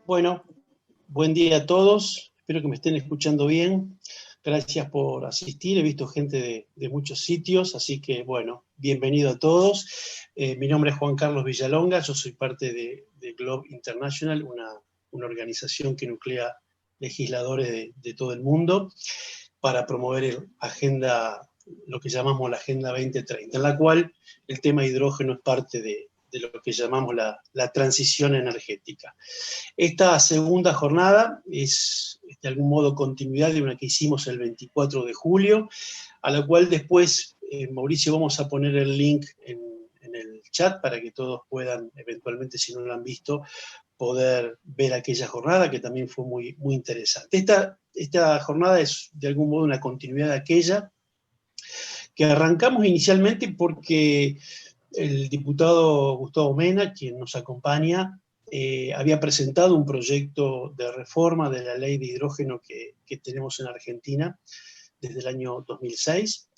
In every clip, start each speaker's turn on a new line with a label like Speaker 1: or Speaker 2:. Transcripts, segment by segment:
Speaker 1: Bueno, buen día a todos, espero que me estén escuchando bien. Gracias por asistir, he visto gente de muchos sitios, así que bueno, bienvenido a todos. Mi nombre es Juan Carlos Villalonga, yo soy parte de Globe International, una organización que nuclea legisladores de todo el mundo para promover lo que llamamos la Agenda 2030, en la cual el tema hidrógeno es parte de lo que llamamos la transición energética. Esta segunda jornada es de algún modo continuidad de una que hicimos el 24 de julio, a la cual después, Mauricio, vamos a poner el link en el chat para que todos puedan, eventualmente, si no lo han visto, poder ver aquella jornada, que también fue muy, muy interesante. Esta jornada es de algún modo una continuidad de aquella, que arrancamos inicialmente porque el diputado Gustavo Mena, quien nos acompaña, había presentado un proyecto de reforma de la ley de hidrógeno que tenemos en Argentina desde el año 2006,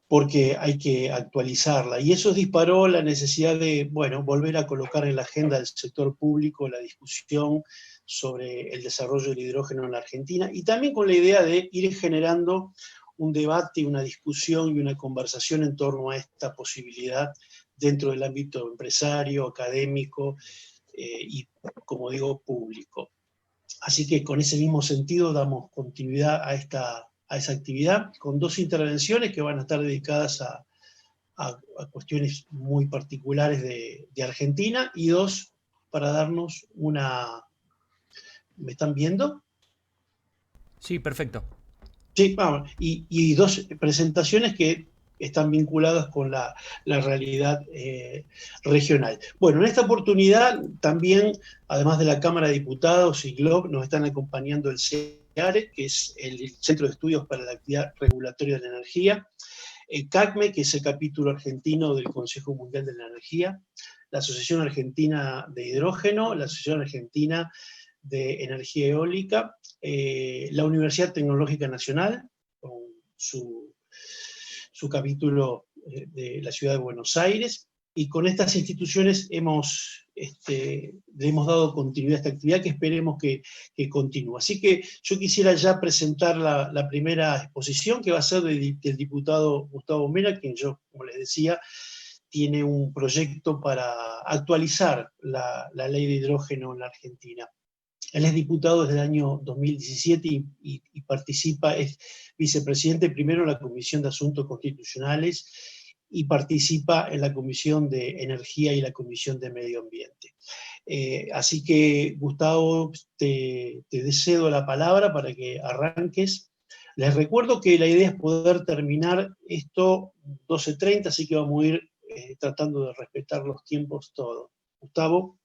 Speaker 1: porque hay que actualizarla. Y eso disparó la necesidad de, bueno, volver a colocar en la agenda del sector público la discusión sobre el desarrollo del hidrógeno en la Argentina, y también con la idea de ir generando un debate, una discusión y una conversación en torno a esta posibilidad dentro del ámbito empresario, académico y, como digo, público. Así que con ese mismo sentido damos continuidad a esa actividad, con dos intervenciones que van a estar dedicadas a cuestiones muy particulares de Argentina, y dos para darnos una... ¿Me están viendo?
Speaker 2: Sí, perfecto.
Speaker 1: Sí, vamos, y dos presentaciones que están vinculadas con la realidad regional. Bueno, en esta oportunidad también, además de la Cámara de Diputados y GLOB, nos están acompañando el CEARE, que es el Centro de Estudios para la Actividad Regulatoria de la Energía, el CACME, que es el capítulo argentino del Consejo Mundial de la Energía, la Asociación Argentina de Hidrógeno, la Asociación Argentina de Energía Eólica, la Universidad Tecnológica Nacional, con su capítulo de la ciudad de Buenos Aires, y con estas instituciones le hemos dado continuidad a esta actividad que esperemos que continúe. Así que yo quisiera ya presentar la primera exposición, que va a ser del diputado Gustavo Mera, quien yo, como les decía, tiene un proyecto para actualizar la ley de hidrógeno en la Argentina. Él es diputado desde el año 2017 y participa, es vicepresidente primero en la Comisión de Asuntos Constitucionales y participa en la Comisión de Energía y la Comisión de Medio Ambiente. Así que, Gustavo, te cedo la palabra para que arranques. Les recuerdo que la idea es poder terminar esto 12:30, así que vamos a ir tratando de respetar los tiempos todos. Gustavo.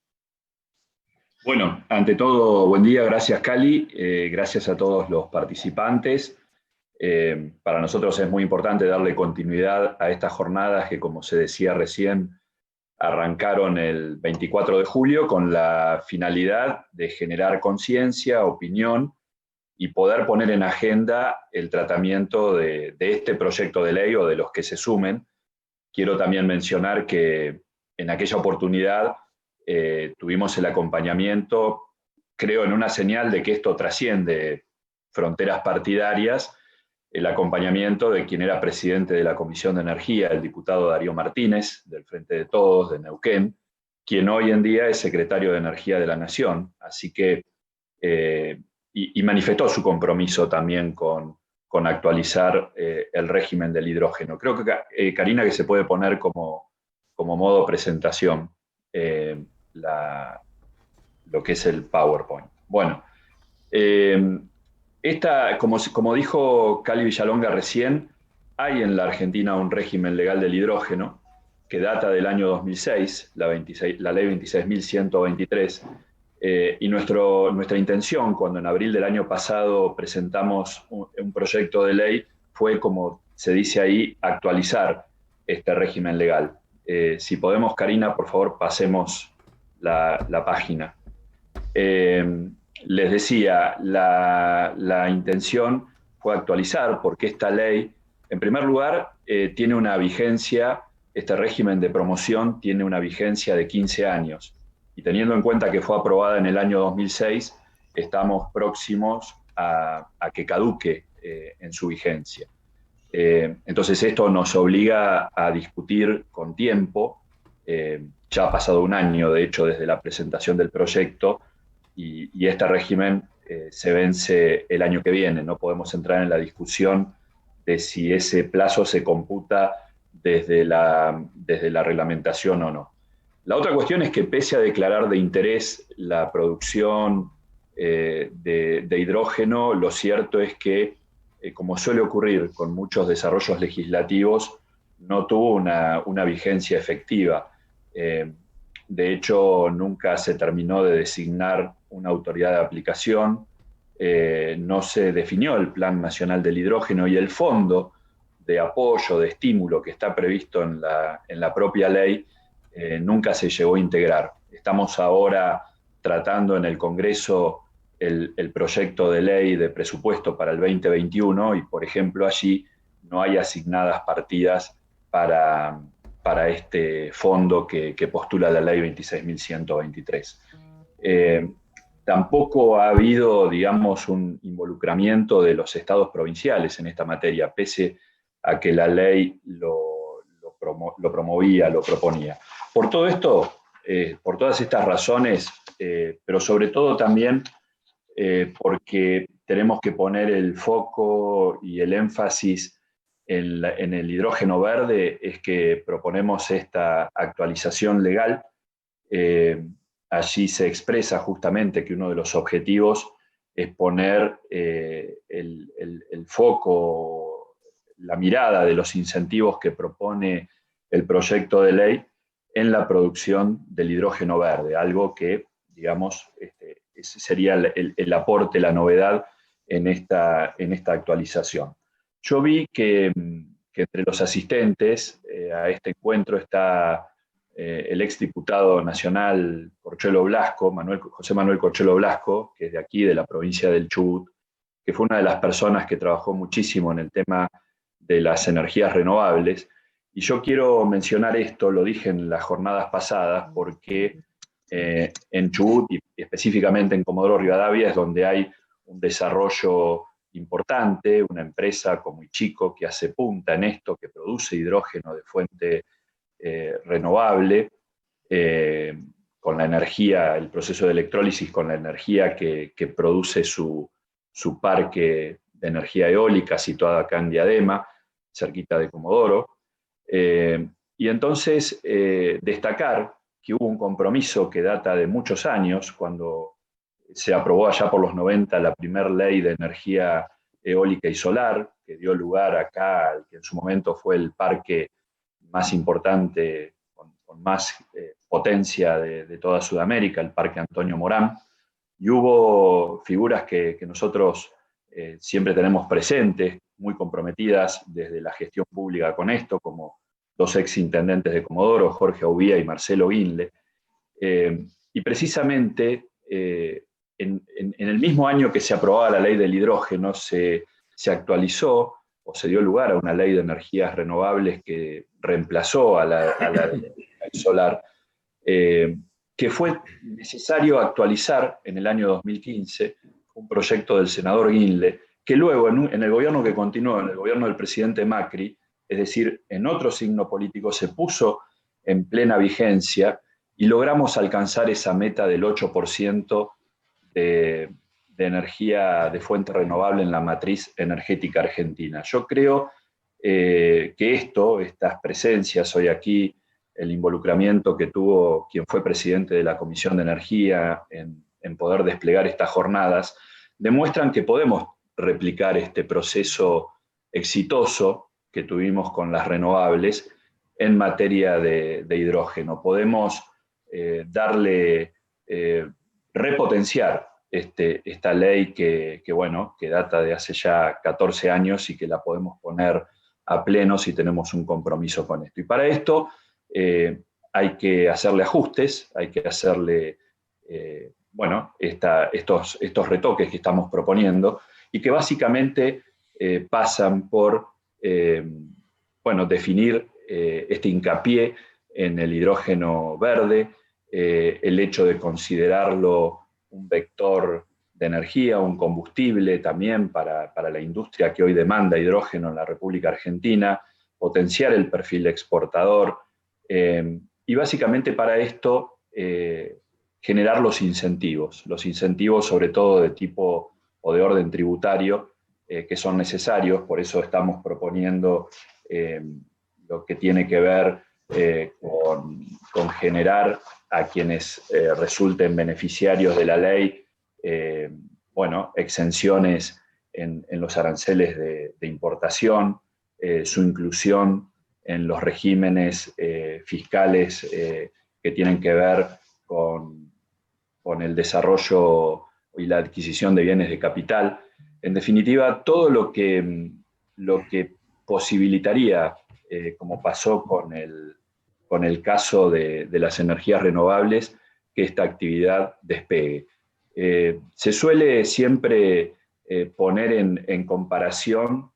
Speaker 3: Bueno, ante todo, buen día, gracias Cali, gracias a todos los participantes. Para nosotros es muy importante darle continuidad a estas jornadas que, como se decía recién, arrancaron el 24 de julio con la finalidad de generar conciencia, opinión y poder poner en agenda el tratamiento de este proyecto de ley o de los que se sumen. Quiero también mencionar que en aquella oportunidad tuvimos el acompañamiento, creo, en una señal de que esto trasciende fronteras partidarias, el acompañamiento de quien era presidente de la Comisión de Energía, el diputado Darío Martínez, del Frente de Todos, de Neuquén, quien hoy en día es secretario de Energía de la Nación, así que, y manifestó su compromiso también con actualizar el régimen del hidrógeno. Creo que, Karina, que se puede poner como modo presentación lo que es el PowerPoint. Bueno, como dijo Cali Villalonga recién, hay en la Argentina un régimen legal del hidrógeno que data del año 2006, la ley 26.123, y nuestra intención cuando en abril del año pasado presentamos un proyecto de ley fue, como se dice ahí, actualizar este régimen legal. Si podemos, Karina, por favor, pasemos la página. Les decía, la intención fue actualizar porque esta ley, en primer lugar, tiene una vigencia, este régimen de promoción tiene una vigencia de 15 años. Y teniendo en cuenta que fue aprobada en el año 2006, estamos próximos a que caduque en su vigencia. Entonces esto nos obliga a discutir con tiempo. Ya ha pasado un año, de hecho, desde la presentación del proyecto, y este régimen se vence el año que viene. No podemos entrar en la discusión de si ese plazo se computa desde la reglamentación o no. La otra cuestión es que, pese a declarar de interés la producción de hidrógeno, lo cierto es que, como suele ocurrir con muchos desarrollos legislativos, no tuvo una vigencia efectiva. De hecho, nunca se terminó de designar una autoridad de aplicación, no se definió el Plan Nacional del Hidrógeno y el fondo de apoyo, de estímulo que está previsto en la propia ley, nunca se llegó a integrar. Estamos ahora tratando en el Congreso el proyecto de ley de presupuesto para el 2021 y, por ejemplo, allí no hay asignadas partidas para este fondo que postula la ley 26.123. Tampoco ha habido, digamos, un involucramiento de los estados provinciales en esta materia, pese a que la ley lo promovía, lo proponía. Por todo esto, por todas estas razones, pero sobre todo también porque tenemos que poner el foco y el énfasis en el hidrógeno verde, es que proponemos esta actualización legal. Allí se expresa justamente que uno de los objetivos es poner el foco, la mirada de los incentivos que propone el proyecto de ley en la producción del hidrógeno verde, algo que, digamos, ese sería el aporte, la novedad en esta actualización. Yo vi que entre los asistentes a este encuentro está el exdiputado nacional Corchelo Blasco, José Manuel Corchelo Blasco, que es de aquí, de la provincia del Chubut, que fue una de las personas que trabajó muchísimo en el tema de las energías renovables, Y yo quiero mencionar esto, lo dije en las jornadas pasadas, porque en Chubut y específicamente en Comodoro Rivadavia es donde hay un desarrollo importante, una empresa como Ichico que hace punta en esto, que produce hidrógeno de fuente renovable, con la energía, el proceso de electrólisis con la energía que produce su parque de energía eólica situado acá en Diadema, cerquita de Comodoro. Y entonces destacar que hubo un compromiso que data de muchos años, cuando se aprobó allá por los 90 la primera ley de energía eólica y solar, que dio lugar acá al que en su momento fue el parque más importante, con más potencia de toda Sudamérica, el Parque Antonio Morán. Y hubo figuras que nosotros siempre tenemos presentes, muy comprometidas desde la gestión pública con esto, como dos exintendentes de Comodoro, Jorge Aubía y Marcelo Guinle. Y precisamente en el mismo año que se aprobaba la ley del hidrógeno, se actualizó o se dio lugar a una ley de energías renovables que reemplazó a la solar, que fue necesario actualizar en el año 2015 un proyecto del senador Guinle, que luego en el gobierno que continuó, en el gobierno del presidente Macri, es decir, en otro signo político, se puso en plena vigencia y logramos alcanzar esa meta del 8% de energía de fuente renovable en la matriz energética argentina. Yo creo que estas presencias hoy aquí, el involucramiento que tuvo quien fue presidente de la Comisión de Energía en poder desplegar estas jornadas, demuestran que podemos replicar este proceso exitoso que tuvimos con las renovables en materia de hidrógeno. Podemos repotenciar esta ley que data de hace ya 14 años y que la podemos poner a pleno si tenemos un compromiso con esto. Y para esto hay que hacerle ajustes, hay que hacerle estos retoques que estamos proponiendo y que básicamente pasan por definir este hincapié en el hidrógeno verde, el hecho de considerarlo un vector de energía, un combustible también para la industria que hoy demanda hidrógeno en la República Argentina, potenciar el perfil exportador y básicamente para esto generar los incentivos sobre todo de tipo o de orden tributario que son necesarios. Por eso estamos proponiendo lo que tiene que ver con generar a quienes resulten beneficiarios de la ley, exenciones en los aranceles de importación, su inclusión en los regímenes fiscales que tienen que ver con el desarrollo y la adquisición de bienes de capital. En definitiva, todo lo que posibilitaría, como pasó con el caso de las energías renovables, que esta actividad despegue. Se suele siempre poner en comparación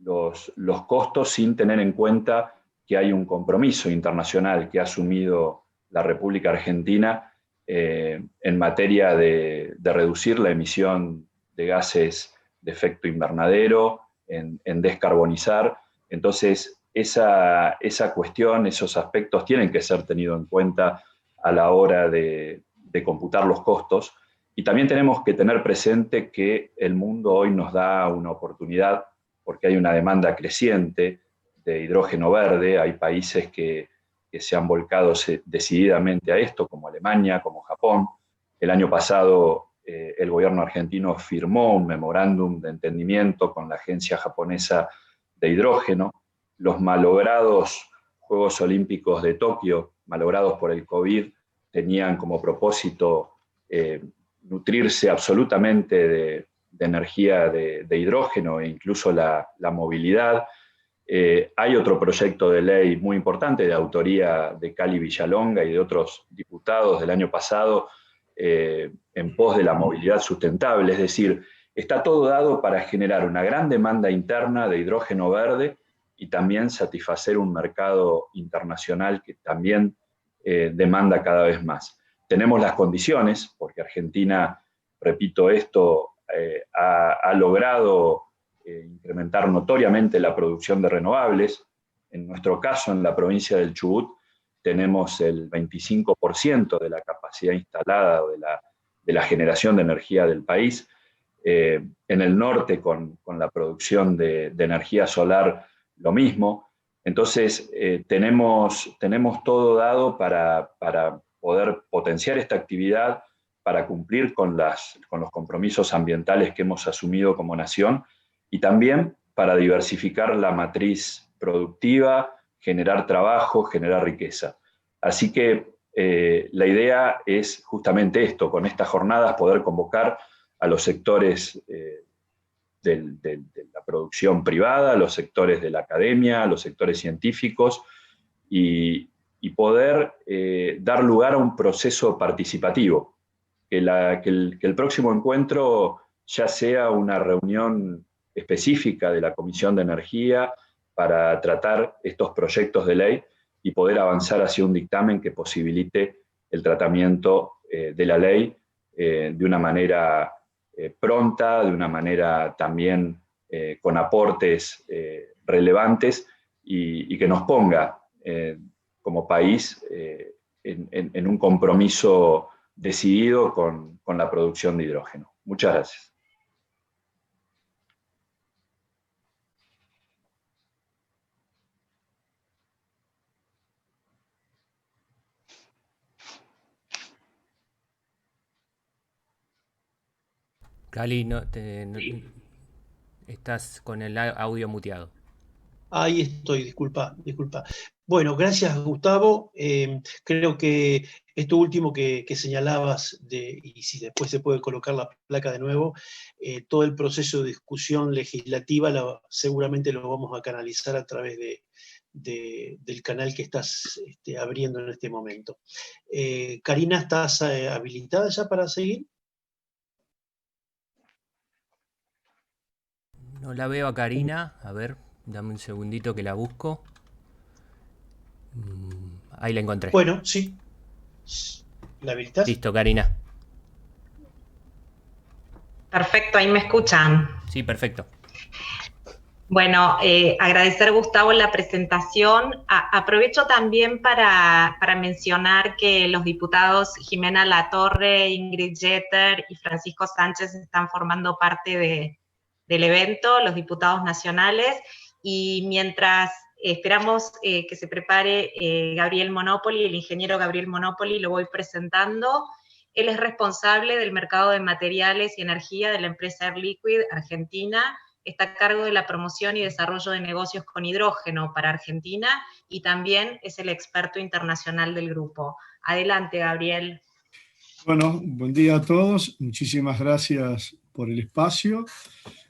Speaker 3: los costos sin tener en cuenta que hay un compromiso internacional que ha asumido la República Argentina en materia de reducir la emisión de gases de efecto invernadero, en descarbonizar. Entonces, esa cuestión, esos aspectos tienen que ser tenidos en cuenta a la hora de computar los costos. Y también tenemos que tener presente que el mundo hoy nos da una oportunidad porque hay una demanda creciente de hidrógeno verde. Hay países que se han volcado decididamente a esto, como Alemania, como Japón. El año pasado el gobierno argentino firmó un memorándum de entendimiento con la Agencia Japonesa de Hidrógeno. Los malogrados Juegos Olímpicos de Tokio, malogrados por el COVID, tenían como propósito nutrirse absolutamente de energía de hidrógeno e incluso la movilidad. Hay otro proyecto de ley muy importante de autoría de Cali Villalonga y de otros diputados del año pasado en pos de la movilidad sustentable. Es decir, está todo dado para generar una gran demanda interna de hidrógeno verde y también satisfacer un mercado internacional que también demanda cada vez más. Tenemos las condiciones, porque Argentina, repito esto, ha logrado incrementar notoriamente la producción de renovables. En nuestro caso, en la provincia del Chubut, tenemos el 25% de la capacidad instalada de la generación de energía del país. En el norte, con la producción de energía solar, lo mismo. Entonces, tenemos todo dado para poder potenciar esta actividad, para cumplir con los compromisos ambientales que hemos asumido como nación, y también para diversificar la matriz productiva, generar trabajo, generar riqueza. Así que la idea es justamente esto, con estas jornadas poder convocar a los sectores de la producción privada, a los sectores de la academia, a los sectores científicos, y poder dar lugar a un proceso participativo. Que el próximo encuentro ya sea una reunión específica de la Comisión de Energía para tratar estos proyectos de ley y poder avanzar hacia un dictamen que posibilite el tratamiento de la ley de una manera pronta, de una manera también con aportes relevantes, y que nos ponga como país en un compromiso decidido con la producción de hidrógeno. Muchas gracias.
Speaker 2: Cali, estás con el audio muteado.
Speaker 1: Ahí estoy, disculpa. Bueno, gracias, Gustavo. Creo que esto último que señalabas, y si después se puede colocar la placa de nuevo, todo el proceso de discusión legislativa seguramente lo vamos a canalizar a través del canal que estás abriendo en este momento. Karina, ¿estás habilitada ya para seguir?
Speaker 2: No la veo a Karina. A ver, dame un segundito que la busco. Ahí la encontré.
Speaker 1: Bueno, sí. ¿La habilitas?
Speaker 2: Listo, Karina.
Speaker 4: Perfecto, ahí me escuchan.
Speaker 2: Sí, perfecto.
Speaker 4: Bueno, agradecer, Gustavo, la presentación. Aprovecho también para mencionar que los diputados Jimena Latorre, Ingrid Jeter y Francisco Sánchez están formando parte del evento, los diputados nacionales, y mientras esperamos que se prepare Gabriel Monopoli, el ingeniero Gabriel Monopoli, lo voy presentando. Él es responsable del mercado de materiales y energía de la empresa Air Liquide Argentina. Está a cargo de la promoción y desarrollo de negocios con hidrógeno para Argentina, y también es el experto internacional del grupo. Adelante, Gabriel.
Speaker 5: Bueno, buen día a todos. Muchísimas gracias por el espacio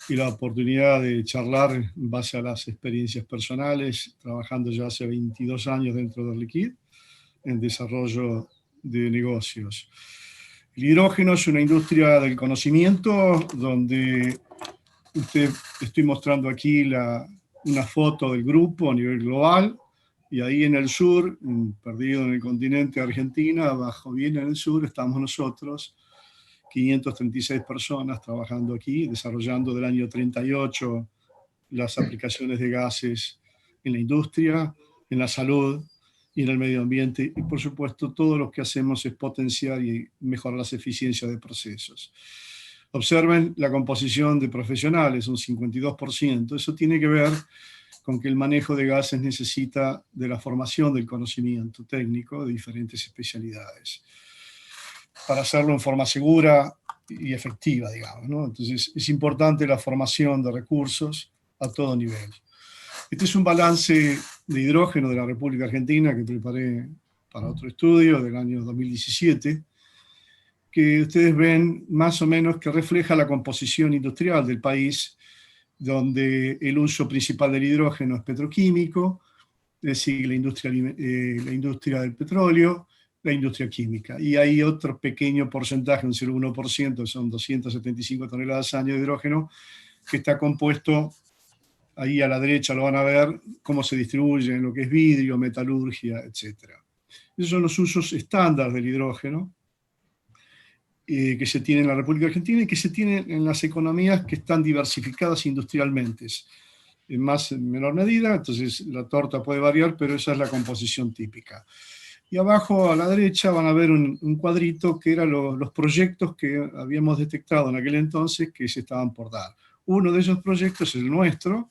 Speaker 5: y la oportunidad de charlar en base a las experiencias personales, trabajando ya hace 22 años dentro de Air Liquide en desarrollo de negocios. El hidrógeno es una industria del conocimiento donde estoy mostrando aquí una foto del grupo a nivel global, y ahí en el sur, perdido en el continente de Argentina, abajo bien en el sur, estamos nosotros, 536 personas trabajando aquí, desarrollando del año 38 las aplicaciones de gases en la industria, en la salud y en el medio ambiente, y por supuesto todo lo que hacemos es potenciar y mejorar las eficiencias de procesos. Observen la composición de profesionales, un 52%. Eso tiene que ver con que el manejo de gases necesita de la formación del conocimiento técnico de diferentes especialidades para hacerlo en forma segura y efectiva, digamos, ¿no? Entonces es importante la formación de recursos a todo nivel. Este es un balance de hidrógeno de la República Argentina que preparé para otro estudio del año 2017, que ustedes ven más o menos que refleja la composición industrial del país, donde el uso principal del hidrógeno es petroquímico, es decir, la industria del petróleo, la industria química. Y hay otro pequeño porcentaje, un 0,1%, son 275 toneladas al año de hidrógeno, que está compuesto ahí a la derecha lo van a ver, cómo se distribuye en lo que es vidrio, metalurgia, etc. Esos son los usos estándar del hidrógeno que se tienen en la República Argentina y que se tienen en las economías que están diversificadas industrialmente. En menor medida, entonces la torta puede variar, pero esa es la composición típica. Y abajo a la derecha van a ver un cuadrito que eran los proyectos que habíamos detectado en aquel entonces que se estaban por dar. Uno de esos proyectos es el nuestro,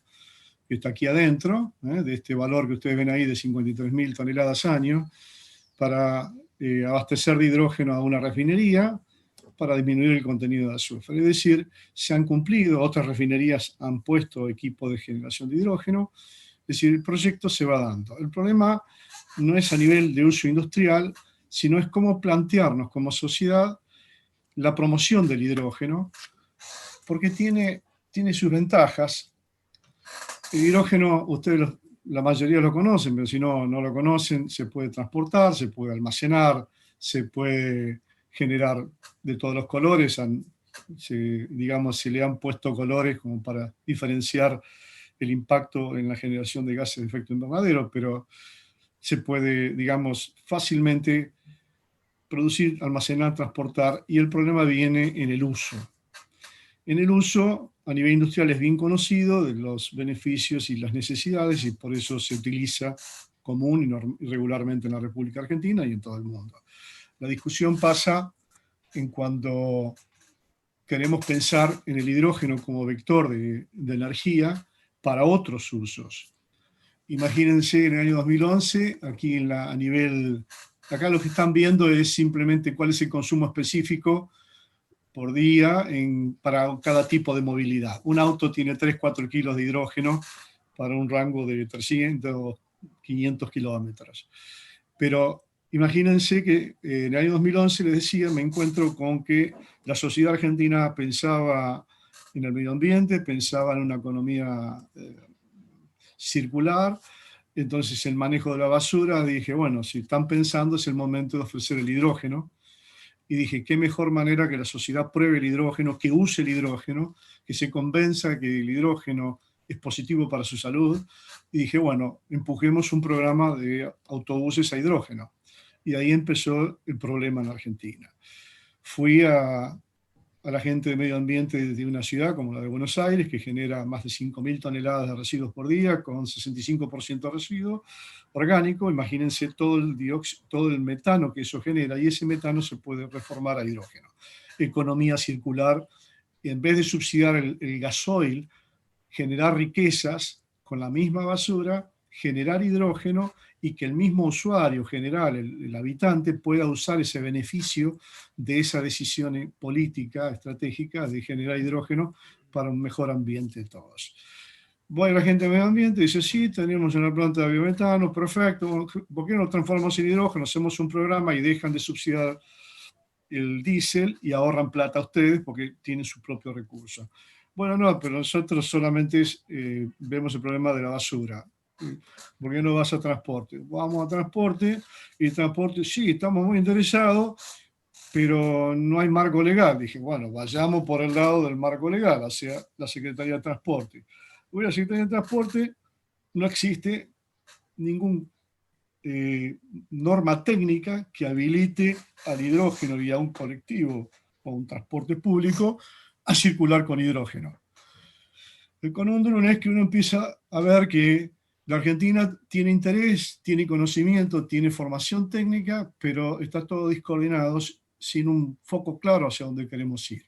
Speaker 5: que está aquí adentro, de este valor que ustedes ven ahí de 53.000 toneladas año, para abastecer de hidrógeno a una refinería, para disminuir el contenido de azufre. Es decir, se han cumplido, otras refinerías han puesto equipo de generación de hidrógeno, es decir, el proyecto se va dando. El problema no es a nivel de uso industrial, sino es cómo plantearnos como sociedad la promoción del hidrógeno, porque tiene sus ventajas. El hidrógeno, ustedes la mayoría lo conocen, pero si no lo conocen, se puede transportar, se puede almacenar, se puede generar de todos los colores, digamos, se le han puesto colores como para diferenciar el impacto en la generación de gases de efecto invernadero, pero se puede, digamos, fácilmente producir, almacenar, transportar, y el problema viene en el uso. En el uso, a nivel industrial, es bien conocido de los beneficios y las necesidades, y por eso se utiliza común y regularmente en la República Argentina y en todo el mundo. La discusión pasa en cuando queremos pensar en el hidrógeno como vector de energía para otros usos. Imagínense en el año 2011, aquí acá lo que están viendo es simplemente cuál es el consumo específico por día para cada tipo de movilidad. Un auto tiene 3-4 kilos de hidrógeno para un rango de 300, 500 kilómetros. Pero imagínense que en el año 2011, les decía, me encuentro con que la sociedad argentina pensaba en el medio ambiente, pensaba en una economía circular, entonces el manejo de la basura, dije, bueno, si están pensando es el momento de ofrecer el hidrógeno, y dije, qué mejor manera que la sociedad pruebe el hidrógeno, que use el hidrógeno, que se convenza que el hidrógeno es positivo para su salud, y dije, bueno, empujemos un programa de autobuses a hidrógeno. Y ahí empezó el problema en Argentina. Fui a la gente de medio ambiente de una ciudad como la de Buenos Aires, que genera más de 5.000 toneladas de residuos por día, con 65% de residuo orgánico. Imagínense todo el metano que eso genera, y ese metano se puede reformar a hidrógeno. Economía circular, en vez de subsidiar el gasoil, generar riquezas con la misma basura, generar hidrógeno, y que el mismo usuario general, el habitante, pueda usar ese beneficio de esa decisión política, estratégica, de generar hidrógeno para un mejor ambiente de todos. Bueno, la gente de medio ambiente dice, sí, tenemos una planta de biometano, perfecto, ¿por qué no transformamos en hidrógeno? Hacemos un programa y dejan de subsidiar el diésel y ahorran plata a ustedes porque tienen su propio recurso. Bueno, no, pero nosotros solamente vemos el problema de la basura. ¿Por qué no vas a transporte? Vamos a transporte, y transporte, sí, estamos muy interesados, pero no hay marco legal. Dije, bueno, vayamos por el lado del marco legal, hacia la Secretaría de Transporte. Hoy la Secretaría de Transporte no existe ninguna norma técnica que habilite al hidrógeno y a un colectivo o un transporte público a circular con hidrógeno. El conundrum es que uno empieza a ver que la Argentina tiene interés, tiene conocimiento, tiene formación técnica, pero está todo descoordinado, sin un foco claro hacia dónde queremos ir.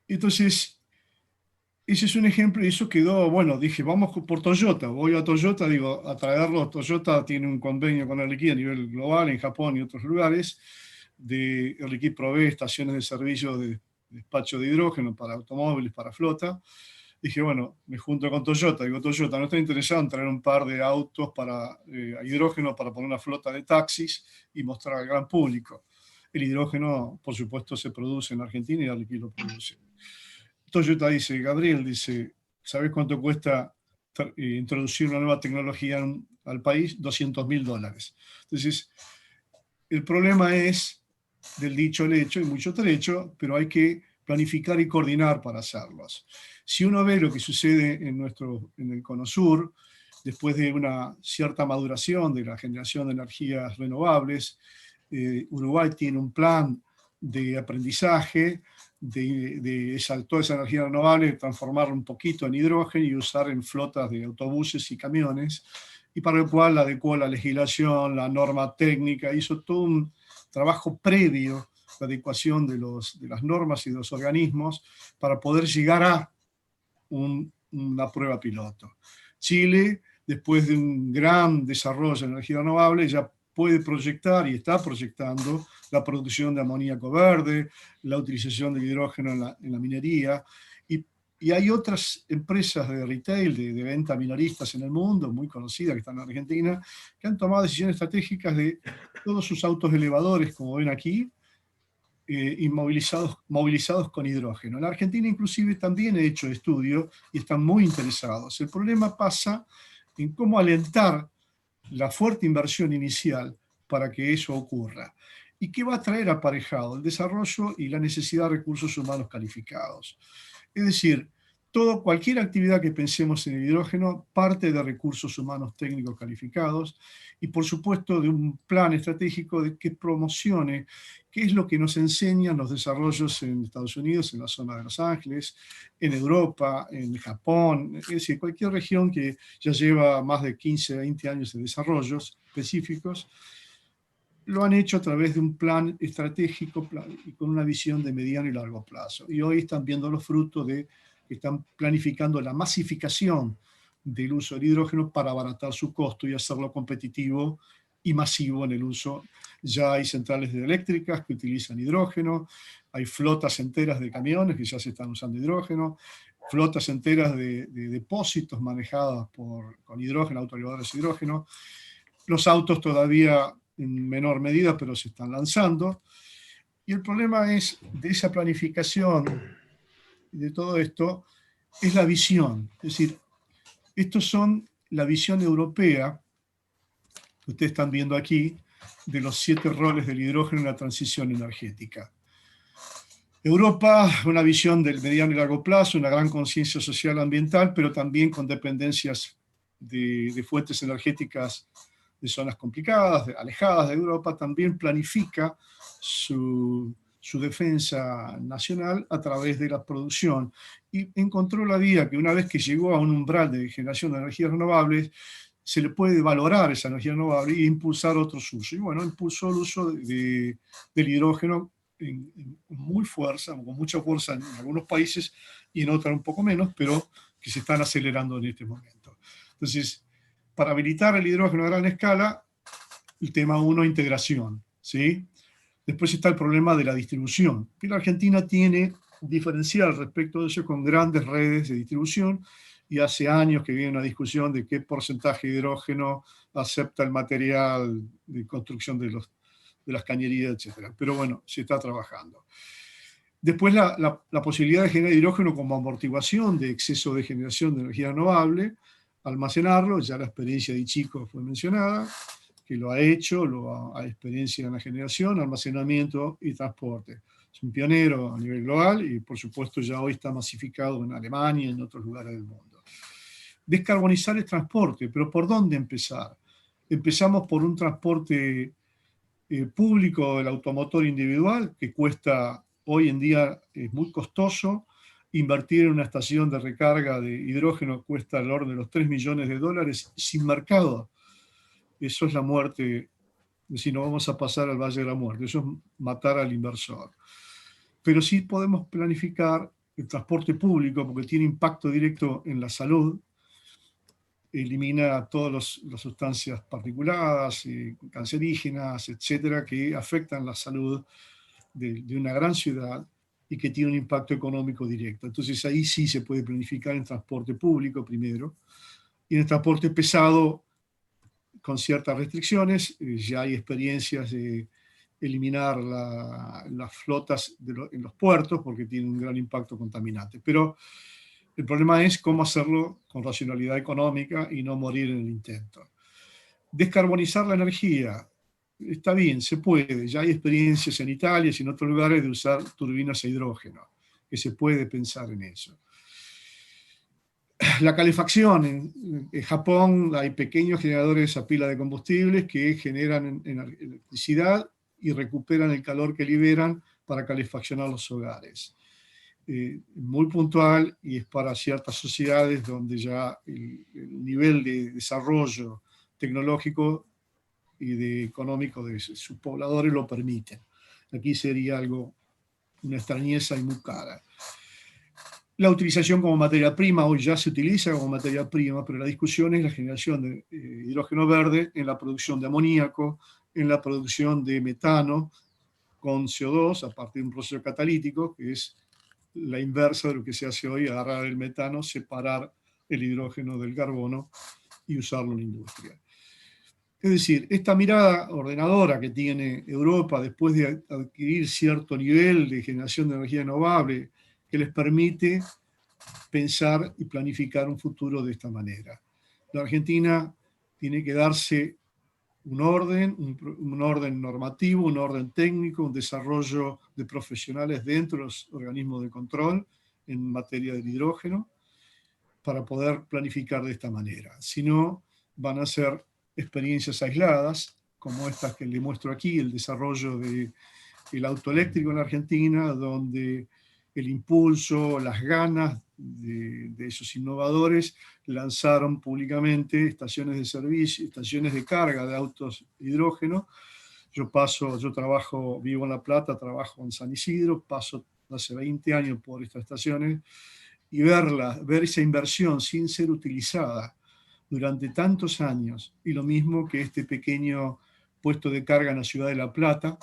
Speaker 5: Entonces, ese es un ejemplo, y eso quedó, bueno, dije, vamos por Toyota, voy a Toyota, digo, a traerlo. Toyota tiene un convenio con Air Liquide a nivel global, en Japón y otros lugares. Air Liquide provee estaciones de servicio de despacho de hidrógeno para automóviles, para flota. Dije, bueno, me junto con Toyota. Digo, Toyota, ¿no está interesado en traer un par de autos a hidrógeno para poner una flota de taxis y mostrar al gran público? El hidrógeno, por supuesto, se produce en Argentina y Air Liquide lo produce. Toyota dice, Gabriel, dice, ¿sabes cuánto cuesta introducir una nueva tecnología al país? $200.000. Entonces, el problema es del dicho al hecho, y mucho trecho, pero hay que planificar y coordinar para hacerlos. Si uno ve lo que sucede en el Cono Sur, después de una cierta maduración de la generación de energías renovables, Uruguay tiene un plan de aprendizaje de toda esa energía renovable, transformarla un poquito en hidrógeno y usar en flotas de autobuses y camiones, y para el cual adecuó la legislación, la norma técnica, hizo todo un trabajo previo, la adecuación de las normas y de los organismos, para poder llegar a una prueba piloto. Chile, después de un gran desarrollo de energía renovable, ya puede proyectar y está proyectando la producción de amoníaco verde, la utilización del hidrógeno en la minería, y hay otras empresas de retail, de venta minoristas en el mundo, muy conocidas, que están en Argentina, que han tomado decisiones estratégicas de todos sus autos elevadores, como ven aquí, y movilizados con hidrógeno. En Argentina inclusive también he hecho estudios y están muy interesados. El problema pasa en cómo alentar la fuerte inversión inicial para que eso ocurra. ¿Y qué va a traer aparejado? El desarrollo y la necesidad de recursos humanos calificados. Es decir, cualquier actividad que pensemos en el hidrógeno parte de recursos humanos técnicos calificados y, por supuesto, de un plan estratégico que promocione qué es lo que nos enseñan los desarrollos en Estados Unidos, en la zona de Los Ángeles, en Europa, en Japón, es decir, cualquier región que ya lleva más de 15, 20 años de desarrollos específicos, lo han hecho a través de un plan estratégico y con una visión de mediano y largo plazo. Y hoy están viendo los frutos que están planificando la masificación del uso del hidrógeno para abaratar su costo y hacerlo competitivo y masivo en el uso. Ya hay centrales eléctricas que utilizan hidrógeno, hay flotas enteras de camiones que ya se están usando hidrógeno, flotas enteras de depósitos manejadas con hidrógeno, autoelevadores de hidrógeno. Los autos todavía en menor medida, pero se están lanzando. Y el problema es de esa planificación y de todo esto, es la visión. Es decir, estos son la visión europea, que ustedes están viendo aquí, de los 7 roles del hidrógeno en la transición energética. Europa, una visión del mediano y largo plazo, una gran conciencia social ambiental, pero también con dependencias de fuentes energéticas de zonas complicadas, alejadas de Europa, también planifica su defensa nacional a través de la producción. Y encontró la vía que una vez que llegó a un umbral de generación de energías renovables, se le puede valorar esa energía renovable e impulsar otros usos. Y bueno, impulsó el uso del hidrógeno con mucha fuerza en algunos países y en otros un poco menos, pero que se están acelerando en este momento. Entonces, para habilitar el hidrógeno a gran escala, el tema 1, integración, ¿sí? Después está el problema de la distribución. Y la Argentina tiene un diferencial respecto de eso con grandes redes de distribución, y hace años que viene una discusión de qué porcentaje de hidrógeno acepta el material de construcción de las cañerías, etc. Pero bueno, se está trabajando. Después la posibilidad de generar hidrógeno como amortiguación de exceso de generación de energía renovable, almacenarlo, ya la experiencia de Chico fue mencionada, que lo ha hecho, ha experiencia en la generación, almacenamiento y transporte. Es un pionero a nivel global y por supuesto ya hoy está masificado en Alemania y en otros lugares del mundo. Descarbonizar el transporte, pero ¿por dónde empezar? Empezamos por un transporte público del automotor individual, que cuesta, hoy en día es muy costoso. Invertir en una estación de recarga de hidrógeno cuesta el orden de los $3 millones sin mercado. Eso es la muerte, es decir, no vamos a pasar al Valle de la Muerte, eso es matar al inversor. Pero sí podemos planificar el transporte público porque tiene impacto directo en la salud, elimina todas las sustancias particuladas, cancerígenas, etcétera, que afectan la salud de una gran ciudad y que tiene un impacto económico directo. Entonces ahí sí se puede planificar en transporte público primero, y en el transporte pesado con ciertas restricciones. Ya hay experiencias de eliminar las flotas en los puertos porque tienen un gran impacto contaminante. Pero el problema es cómo hacerlo con racionalidad económica y no morir en el intento. Descarbonizar la energía. Está bien, se puede. Ya hay experiencias en Italia y en otros lugares de usar turbinas a hidrógeno. que se puede pensar en eso. La calefacción. En Japón hay pequeños generadores a pila de combustibles que generan electricidad y recuperan el calor que liberan para calefaccionar los hogares. Muy puntual, y es para ciertas sociedades donde ya el nivel de desarrollo tecnológico y económico de sus pobladores lo permiten. Aquí sería una extrañeza y muy cara. La utilización como materia prima, hoy ya se utiliza como materia prima, pero la discusión es la generación de hidrógeno verde en la producción de amoníaco, en la producción de metano con CO2 a partir de un proceso catalítico, que es la inversa de lo que se hace hoy: agarrar el metano, separar el hidrógeno del carbono y usarlo en la industria. Es decir, esta mirada ordenadora que tiene Europa después de adquirir cierto nivel de generación de energía renovable, que les permite pensar y planificar un futuro de esta manera. La Argentina tiene que darse un orden normativo, un orden técnico, un desarrollo de profesionales dentro de los organismos de control en materia del hidrógeno, para poder planificar de esta manera. Si no, van a ser experiencias aisladas, como estas que le muestro aquí, el desarrollo del auto eléctrico en la Argentina, donde el impulso, las ganas de esos innovadores lanzaron públicamente estaciones de servicio, estaciones de carga de autos de hidrógeno. Yo vivo en La Plata, trabajo en San Isidro, paso hace 20 años por estas estaciones, y ver esa inversión sin ser utilizada durante tantos años, y lo mismo que este pequeño puesto de carga en la ciudad de La Plata,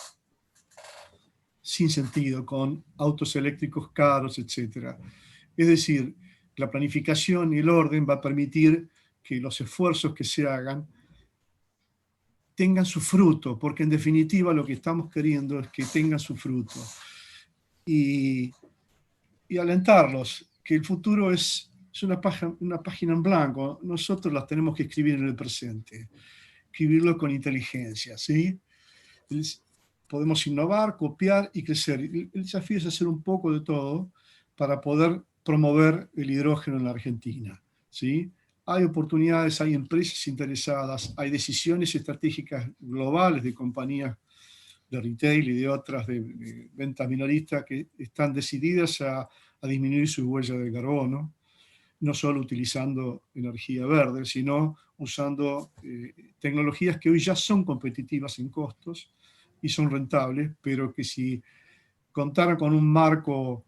Speaker 5: sin sentido, con autos eléctricos caros, etc. Es decir, la planificación y el orden va a permitir que los esfuerzos que se hagan tengan su fruto, porque en definitiva lo que estamos queriendo es que tengan su fruto. Y alentarlos, que el futuro es una página en blanco. Nosotros las tenemos que escribir en el presente, escribirlo con inteligencia, ¿sí? Podemos innovar, copiar y crecer. El desafío es hacer un poco de todo para poder promover el hidrógeno en la Argentina, ¿sí? Hay oportunidades, hay empresas interesadas, hay decisiones estratégicas globales de compañías de retail y de otras de ventas minoristas que están decididas a disminuir su huella de carbono, no solo utilizando energía verde, sino usando tecnologías que hoy ya son competitivas en costos y son rentables, pero que si contaran con un marco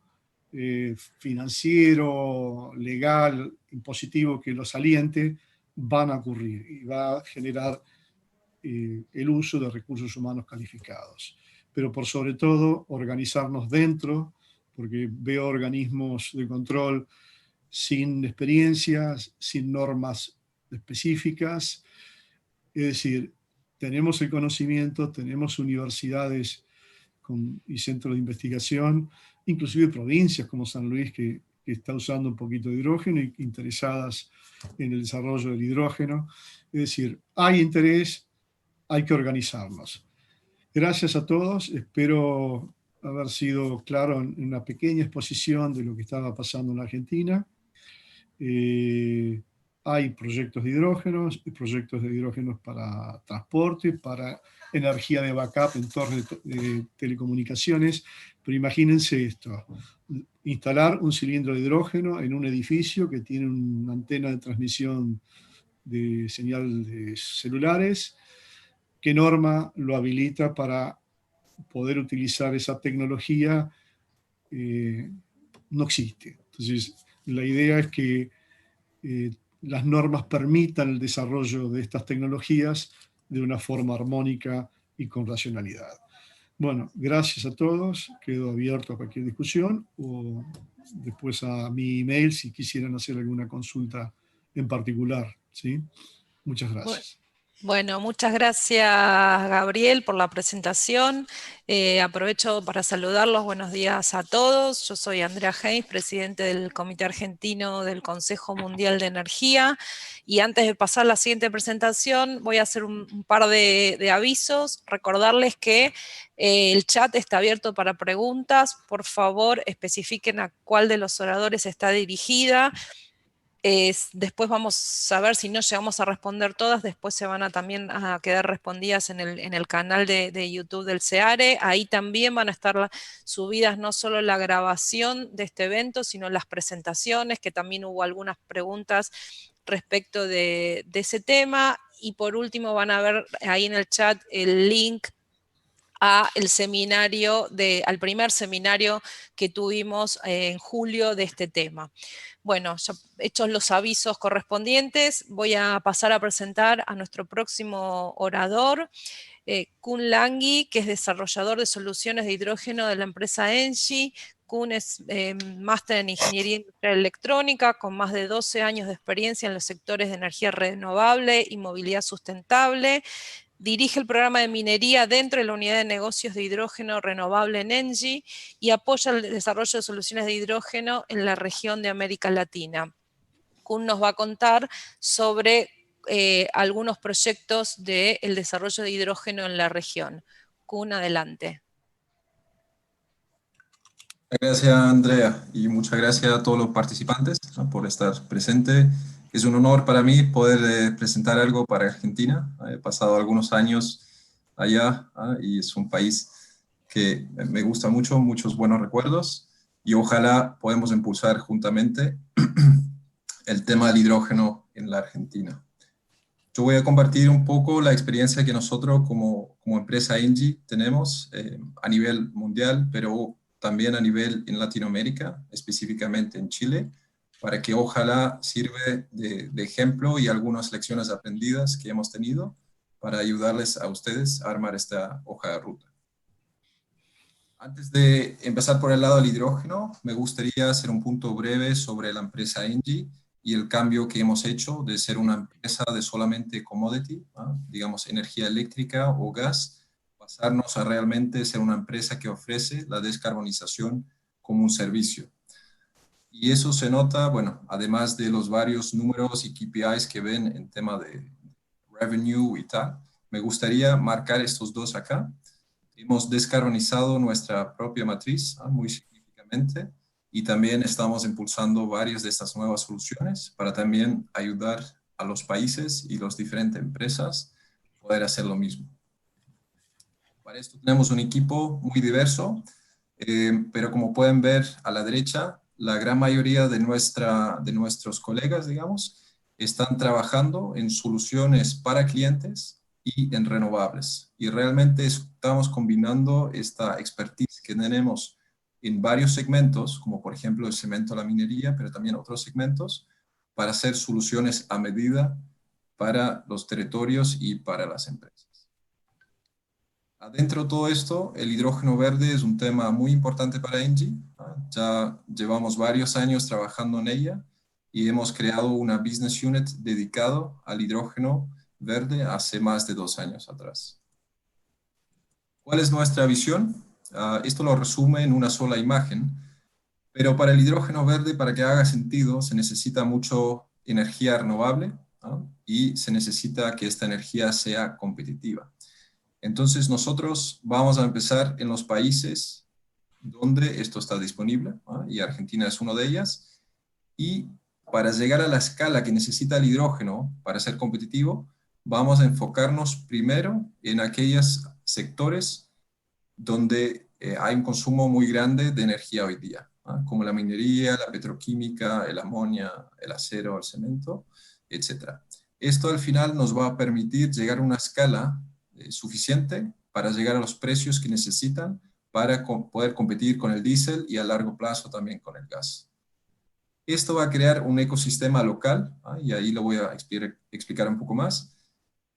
Speaker 5: financiero, legal, impositivo que los aliente, van a ocurrir y va a generar el uso de recursos humanos calificados. Pero por sobre todo, organizarnos dentro, porque veo organismos de control sin experiencias, sin normas específicas. Es decir, tenemos el conocimiento, tenemos universidades y centros de investigación, inclusive provincias como San Luis que está usando un poquito de hidrógeno y interesadas en el desarrollo del hidrógeno. Es decir, hay interés, hay que organizarnos. Gracias a todos, espero haber sido claro en una pequeña exposición de lo que estaba pasando en la Argentina. Hay proyectos de hidrógenos para transporte, para energía de backup en torres de telecomunicaciones, pero imagínense esto: instalar un cilindro de hidrógeno en un edificio que tiene una antena de transmisión de señal de celulares. ¿Qué norma lo habilita para poder utilizar esa tecnología? No existe. Entonces, la idea es que las normas permitan el desarrollo de estas tecnologías de una forma armónica y con racionalidad. Bueno, gracias a todos. Quedo abierto a cualquier discusión o después a mi email si quisieran hacer alguna consulta en particular, ¿sí? Muchas gracias.
Speaker 6: Bueno, muchas gracias, Gabriel, por la presentación. Aprovecho para saludarlos. Buenos días a todos. Yo soy Andrea Heins, presidente del Comité Argentino del Consejo Mundial de Energía. Y antes de pasar a la siguiente presentación, voy a hacer un par de avisos. Recordarles que el chat está abierto para preguntas. Por favor, especifiquen a cuál de los oradores está dirigida. Después vamos a ver si no llegamos a responder todas, después se van a también a quedar respondidas en el canal de YouTube del CEARE. Ahí también van a estar subidas no solo la grabación de este evento, sino las presentaciones, que también hubo algunas preguntas respecto de ese tema. Y por último van a ver ahí en el chat el link al primer seminario que tuvimos en julio de este tema. Bueno, ya hechos los avisos correspondientes, voy a pasar a presentar a nuestro próximo orador, Kun Langhi, que es desarrollador de soluciones de hidrógeno de la empresa Engie. Kun es máster en Ingeniería Industrial Electrónica, con más de 12 años de experiencia en los sectores de energía renovable y movilidad sustentable. Dirige el programa de minería dentro de la unidad de negocios de hidrógeno renovable en Engie y apoya el desarrollo de soluciones de hidrógeno en la región de América Latina. Kun nos va a contar sobre algunos proyectos del desarrollo de hidrógeno en la región. Kun, adelante.
Speaker 7: Gracias, Andrea, y muchas gracias a todos los participantes, ¿no?, por estar presente. Es un honor para mí poder presentar algo para Argentina. He pasado algunos años allá, y es un país que me gusta mucho, muchos buenos recuerdos, y ojalá podamos impulsar juntamente el tema del hidrógeno en la Argentina. Yo voy a compartir un poco la experiencia que nosotros como empresa Engie tenemos a nivel mundial, pero también a nivel en Latinoamérica, específicamente en Chile, para que ojalá sirva de ejemplo y algunas lecciones aprendidas que hemos tenido para ayudarles a ustedes a armar esta hoja de ruta. Antes de empezar por el lado del hidrógeno, me gustaría hacer un punto breve sobre la empresa Engie y el cambio que hemos hecho de ser una empresa de solamente commodity, digamos energía eléctrica o gas, pasarnos a realmente ser una empresa que ofrece la descarbonización como un servicio. Y eso se nota, bueno, además de los varios números y KPIs que ven en tema de revenue y tal, me gustaría marcar estos dos acá. Hemos descarbonizado nuestra propia matriz muy significativamente y también estamos impulsando varias de estas nuevas soluciones para también ayudar a los países y las diferentes empresas a poder hacer lo mismo. Para esto tenemos un equipo muy diverso, pero como pueden ver a la derecha, la gran mayoría de nuestros colegas, digamos, están trabajando en soluciones para clientes y en renovables. Y realmente estamos combinando esta expertise que tenemos en varios segmentos, como por ejemplo el cemento, la minería, pero también otros segmentos, para hacer soluciones a medida para los territorios y para las empresas. Adentro de todo esto, el hidrógeno verde es un tema muy importante para Engie. Ya llevamos varios años trabajando en ella y hemos creado una business unit dedicado al hidrógeno verde hace más de 2 años atrás. ¿Cuál es nuestra visión? Esto lo resume en una sola imagen, pero para el hidrógeno verde, para que haga sentido, se necesita mucho energía renovable, y se necesita que esta energía sea competitiva. Entonces nosotros vamos a empezar en los países donde esto está disponible, y Argentina es uno de ellas, y para llegar a la escala que necesita el hidrógeno para ser competitivo, vamos a enfocarnos primero en aquellos sectores donde hay un consumo muy grande de energía hoy día, como la minería, la petroquímica, el amonia, el acero, el cemento, etc. Esto al final nos va a permitir llegar a una escala suficiente para llegar a los precios que necesitan para poder competir con el diésel y a largo plazo también con el gas. Esto va a crear un ecosistema local, y ahí lo voy a explicar un poco más,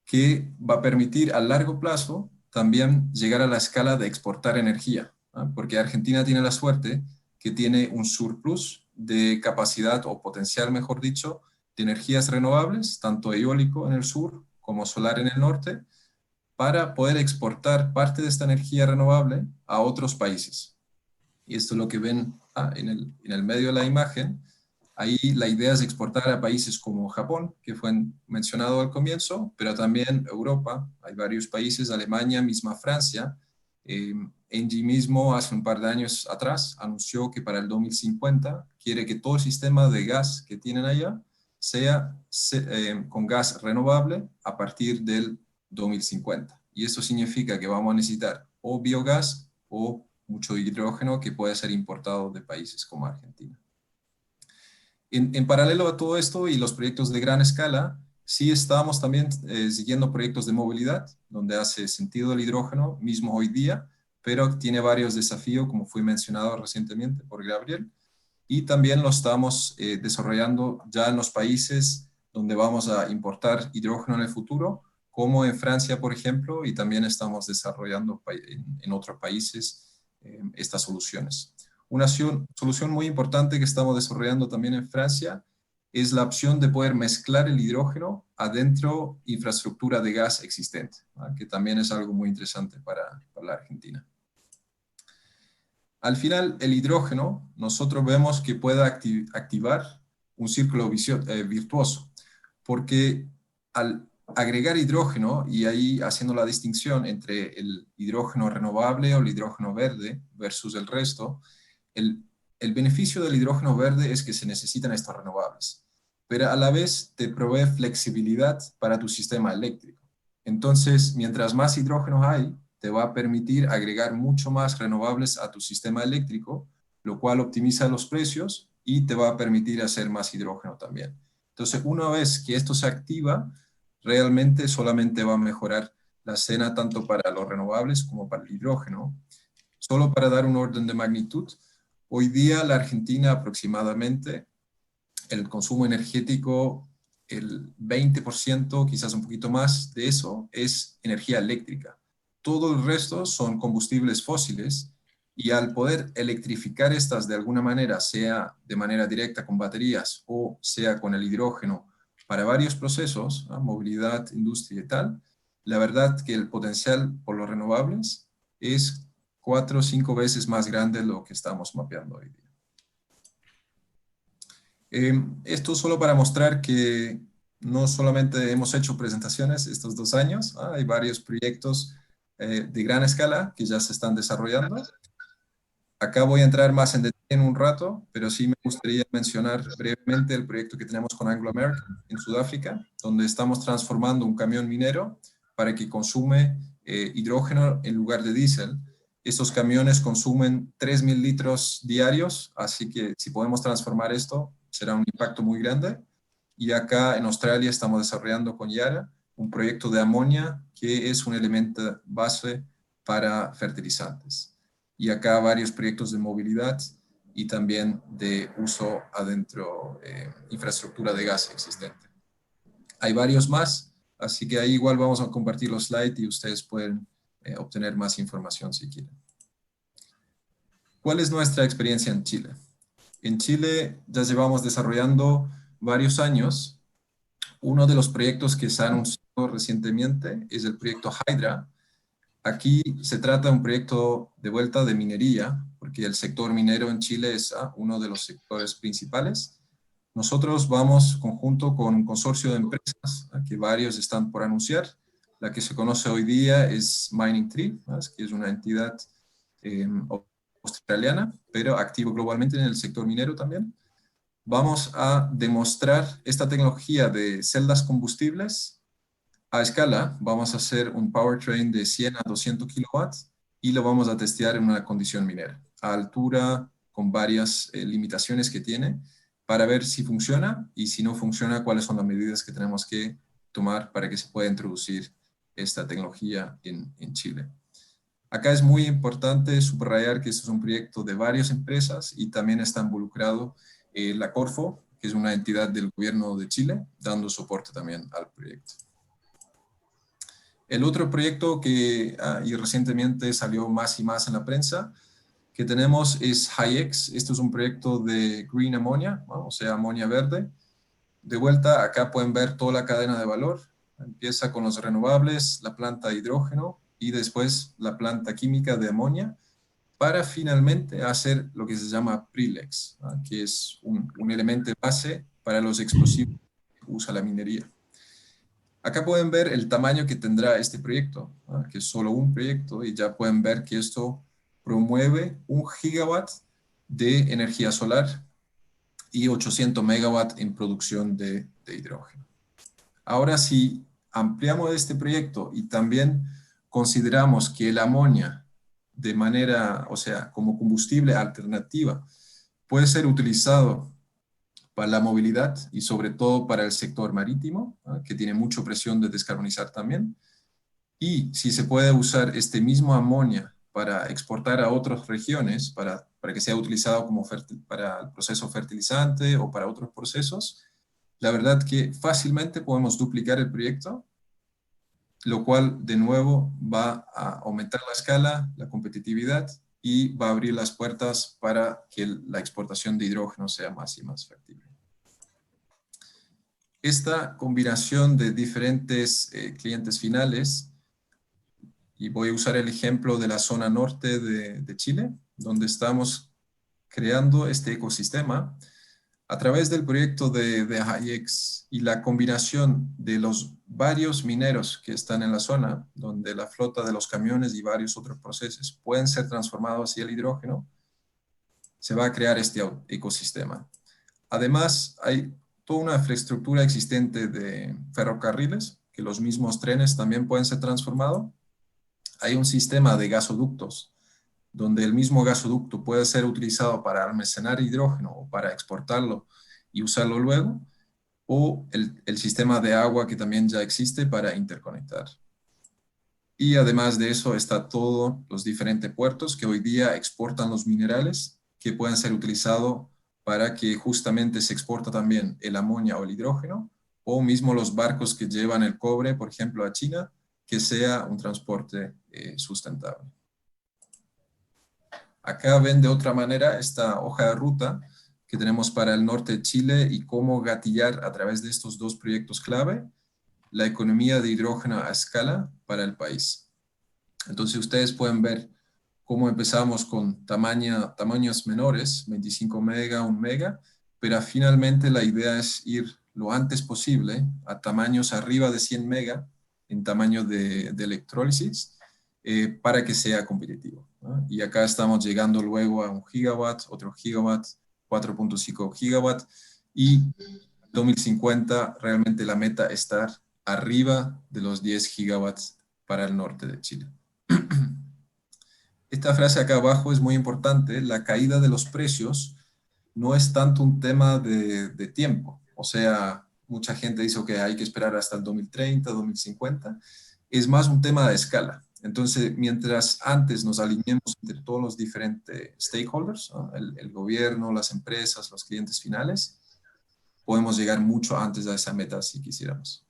Speaker 7: que va a permitir a largo plazo también llegar a la escala de exportar energía, porque Argentina tiene la suerte que tiene un surplus de capacidad o potencial, mejor dicho, de energías renovables, tanto eólico en el sur como solar en el norte, para poder exportar parte de esta energía renovable a otros países. Y esto es lo que ven en el medio de la imagen. Ahí la idea es exportar a países como Japón, que fue mencionado al comienzo, pero también Europa. Hay varios países, Alemania, misma Francia. Engie mismo hace un par de años atrás anunció que para el 2050 quiere que todo el sistema de gas que tienen allá sea con gas renovable a partir del 2050. Y eso significa que vamos a necesitar o biogás o mucho hidrógeno que puede ser importado de países como Argentina. En paralelo a todo esto y los proyectos de gran escala, sí estamos también siguiendo proyectos de movilidad, donde hace sentido el hidrógeno, mismo hoy día, pero tiene varios desafíos, como fue mencionado recientemente por Gabriel, y también lo estamos desarrollando ya en los países donde vamos a importar hidrógeno en el futuro, como en Francia, por ejemplo, y también estamos desarrollando en otros países estas soluciones. Una solución muy importante que estamos desarrollando también en Francia es la opción de poder mezclar el hidrógeno adentro de infraestructura de gas existente, que también es algo muy interesante para la Argentina. Al final, el hidrógeno, nosotros vemos que puede activar un círculo virtuoso, porque al agregar hidrógeno, y ahí haciendo la distinción entre el hidrógeno renovable o el hidrógeno verde versus el resto, el beneficio del hidrógeno verde es que se necesitan estos renovables, pero a la vez te provee flexibilidad para tu sistema eléctrico. Entonces, mientras más hidrógeno hay, te va a permitir agregar mucho más renovables a tu sistema eléctrico, lo cual optimiza los precios y te va a permitir hacer más hidrógeno también. Entonces, una vez que esto se activa, realmente solamente va a mejorar la escena tanto para los renovables como para el hidrógeno. Solo para dar un orden de magnitud, hoy día la Argentina aproximadamente, el consumo energético, el 20%, quizás un poquito más de eso, es energía eléctrica. Todo el resto son combustibles fósiles, y al poder electrificar estas de alguna manera, sea de manera directa con baterías o sea con el hidrógeno, para varios procesos, movilidad, industria y tal, la verdad que el potencial por los renovables es 4 o 5 veces más grande de lo que estamos mapeando hoy día. Esto solo para mostrar que no solamente hemos hecho presentaciones estos 2 años, hay varios proyectos de gran escala que ya se están desarrollando. Acá voy a entrar más en detalle en un rato, pero sí me gustaría mencionar brevemente el proyecto que tenemos con Anglo American en Sudáfrica, donde estamos transformando un camión minero para que consume hidrógeno en lugar de diésel. Estos camiones consumen 3.000 litros diarios, así que si podemos transformar esto, será un impacto muy grande. Y acá en Australia estamos desarrollando con Yara un proyecto de amonia que es un elemento base para fertilizantes. Y acá varios proyectos de movilidad y también de uso adentro infraestructura de gas existente. Hay varios más, así que ahí igual vamos a compartir los slides y ustedes pueden obtener más información si quieren. ¿Cuál es nuestra experiencia en Chile? En Chile ya llevamos desarrollando varios años. Uno de los proyectos que se ha anunciado recientemente es el proyecto Hydra. Aquí se trata de un proyecto de vuelta de minería, porque el sector minero en Chile es uno de los sectores principales. Nosotros vamos conjunto con un consorcio de empresas, que varios están por anunciar. La que se conoce hoy día es Mining Tree, que es una entidad australiana, pero activo globalmente en el sector minero también. Vamos a demostrar esta tecnología de celdas combustibles a escala. Vamos a hacer un powertrain de 100 a 200 kilowatts y lo vamos a testear en una condición minera, a altura, con varias limitaciones que tiene, para ver si funciona y si no funciona, cuáles son las medidas que tenemos que tomar para que se pueda introducir esta tecnología en Chile. Acá es muy importante subrayar que esto es un proyecto de varias empresas y también está involucrado la Corfo, que es una entidad del gobierno de Chile, dando soporte también al proyecto. El otro proyecto que y recientemente salió más y más en la prensa, que tenemos es HyX. Esto es un proyecto de Green Ammonia, o sea, amonia verde. De vuelta, acá pueden ver toda la cadena de valor. Empieza con los renovables, la planta de hidrógeno y después la planta química de amonia, para finalmente hacer lo que se llama PRILEX, que es un elemento base para los explosivos que usa la minería. Acá pueden ver el tamaño que tendrá este proyecto, que es solo un proyecto, y ya pueden ver que esto promueve 1 gigawatt de energía solar y 800 megawatts en producción de hidrógeno. Ahora, si ampliamos este proyecto y también consideramos que el amonia de manera, o sea, como combustible alternativa, puede ser utilizado para la movilidad y sobre todo para el sector marítimo, que tiene mucha presión de descarbonizar también. Y si se puede usar este mismo amonia para exportar a otras regiones, para que sea utilizado como para el proceso fertilizante o para otros procesos, la verdad que fácilmente podemos duplicar el proyecto, lo cual de nuevo va a aumentar la escala, la competitividad y va a abrir las puertas para que la exportación de hidrógeno sea más y más factible. Esta combinación de diferentes clientes finales, y voy a usar el ejemplo de la zona norte de Chile, donde estamos creando este ecosistema, a través del proyecto de HyEx y la combinación de los varios mineros que están en la zona, donde la flota de los camiones y varios otros procesos pueden ser transformados hacia el hidrógeno, se va a crear este ecosistema. Además, hay toda una infraestructura existente de ferrocarriles, que los mismos trenes también pueden ser transformados. Hay un sistema de gasoductos, donde el mismo gasoducto puede ser utilizado para almacenar hidrógeno o para exportarlo y usarlo luego, o el sistema de agua que también ya existe para interconectar. Y además de eso está todos los diferentes puertos que hoy día exportan los minerales que pueden ser utilizados para que justamente se exporta también el amonia o el hidrógeno, o mismo los barcos que llevan el cobre, por ejemplo, a China, que sea un transporte sustentable. Acá ven de otra manera esta hoja de ruta que tenemos para el norte de Chile y cómo gatillar a través de estos dos proyectos clave la economía de hidrógeno a escala para el país. Entonces ustedes pueden ver cómo empezamos con tamaños menores, 25 mega, 1 mega, pero finalmente la idea es ir lo antes posible a tamaños arriba de 100 mega en tamaño de electrólisis, para que sea competitivo, ¿no? Y acá estamos llegando luego a 1 gigawatt, otro gigawatt, 4.5 gigawatt, y en 2050 realmente la meta es estar arriba de los 10 gigawatts para el norte de Chile. Esta frase acá abajo es muy importante. La caída de los precios no es tanto un tema de tiempo. O sea, mucha gente dice que hay que esperar hasta el 2030, 2050. Es más un tema de escala. Entonces, mientras antes nos alineemos entre todos los diferentes stakeholders, ¿no? el gobierno, las empresas, los clientes finales, podemos llegar mucho antes a esa meta si quisiéramos.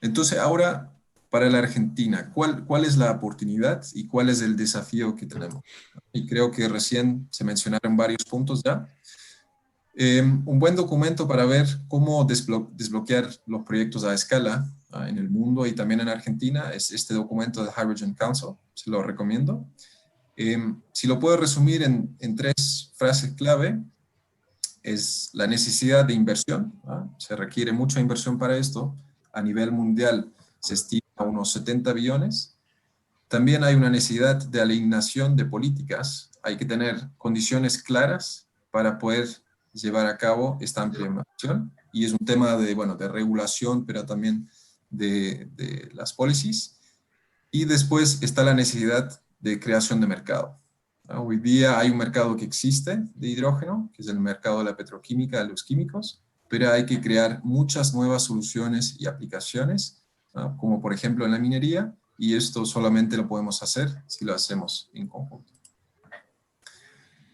Speaker 7: Entonces, ahora, para la Argentina, ¿cuál es la oportunidad y cuál es el desafío que tenemos? Y creo que recién se mencionaron varios puntos ya. Un buen documento para ver cómo desbloquear los proyectos a escala en el mundo y también en Argentina es este documento de Hydrogen Council, se lo recomiendo. Si lo puedo resumir en 3 frases clave, es la necesidad de inversión, ¿no? Se requiere mucha inversión para esto. A nivel mundial se estima unos 70 billones. También hay una necesidad de alineación de políticas. Hay que tener condiciones claras para poder llevar a cabo esta amplia inversión. Y es un tema de regulación, pero también de las policies. Y después está la necesidad de creación de mercado. Hoy día hay un mercado que existe de hidrógeno, que es el mercado de la petroquímica, de los químicos, pero hay que crear muchas nuevas soluciones y aplicaciones, como por ejemplo en la minería, y esto solamente lo podemos hacer si lo hacemos en conjunto.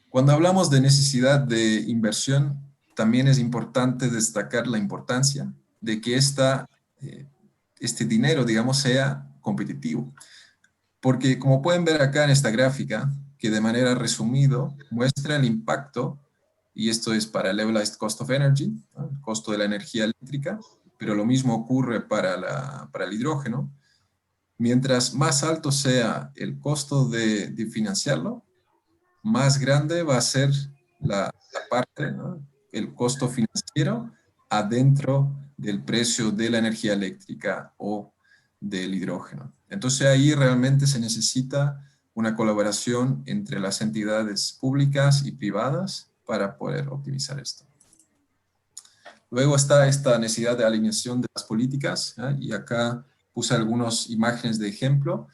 Speaker 7: Cuando hablamos de necesidad de inversión, también es importante destacar la importancia de que este dinero, digamos, sea competitivo. Porque como pueden ver acá en esta gráfica, que de manera resumida muestra el impacto, y esto es para Levelized Cost of Energy, ¿no? El costo de la energía eléctrica, pero lo mismo ocurre para el hidrógeno. Mientras más alto sea el costo de financiarlo, más grande va a ser la parte, ¿no?, el costo financiero adentro del precio de la energía eléctrica o del hidrógeno. Entonces ahí realmente se necesita una colaboración entre las entidades públicas y privadas para poder optimizar esto. Luego está esta necesidad de alineación de las políticas, y acá puse algunas imágenes de ejemplo.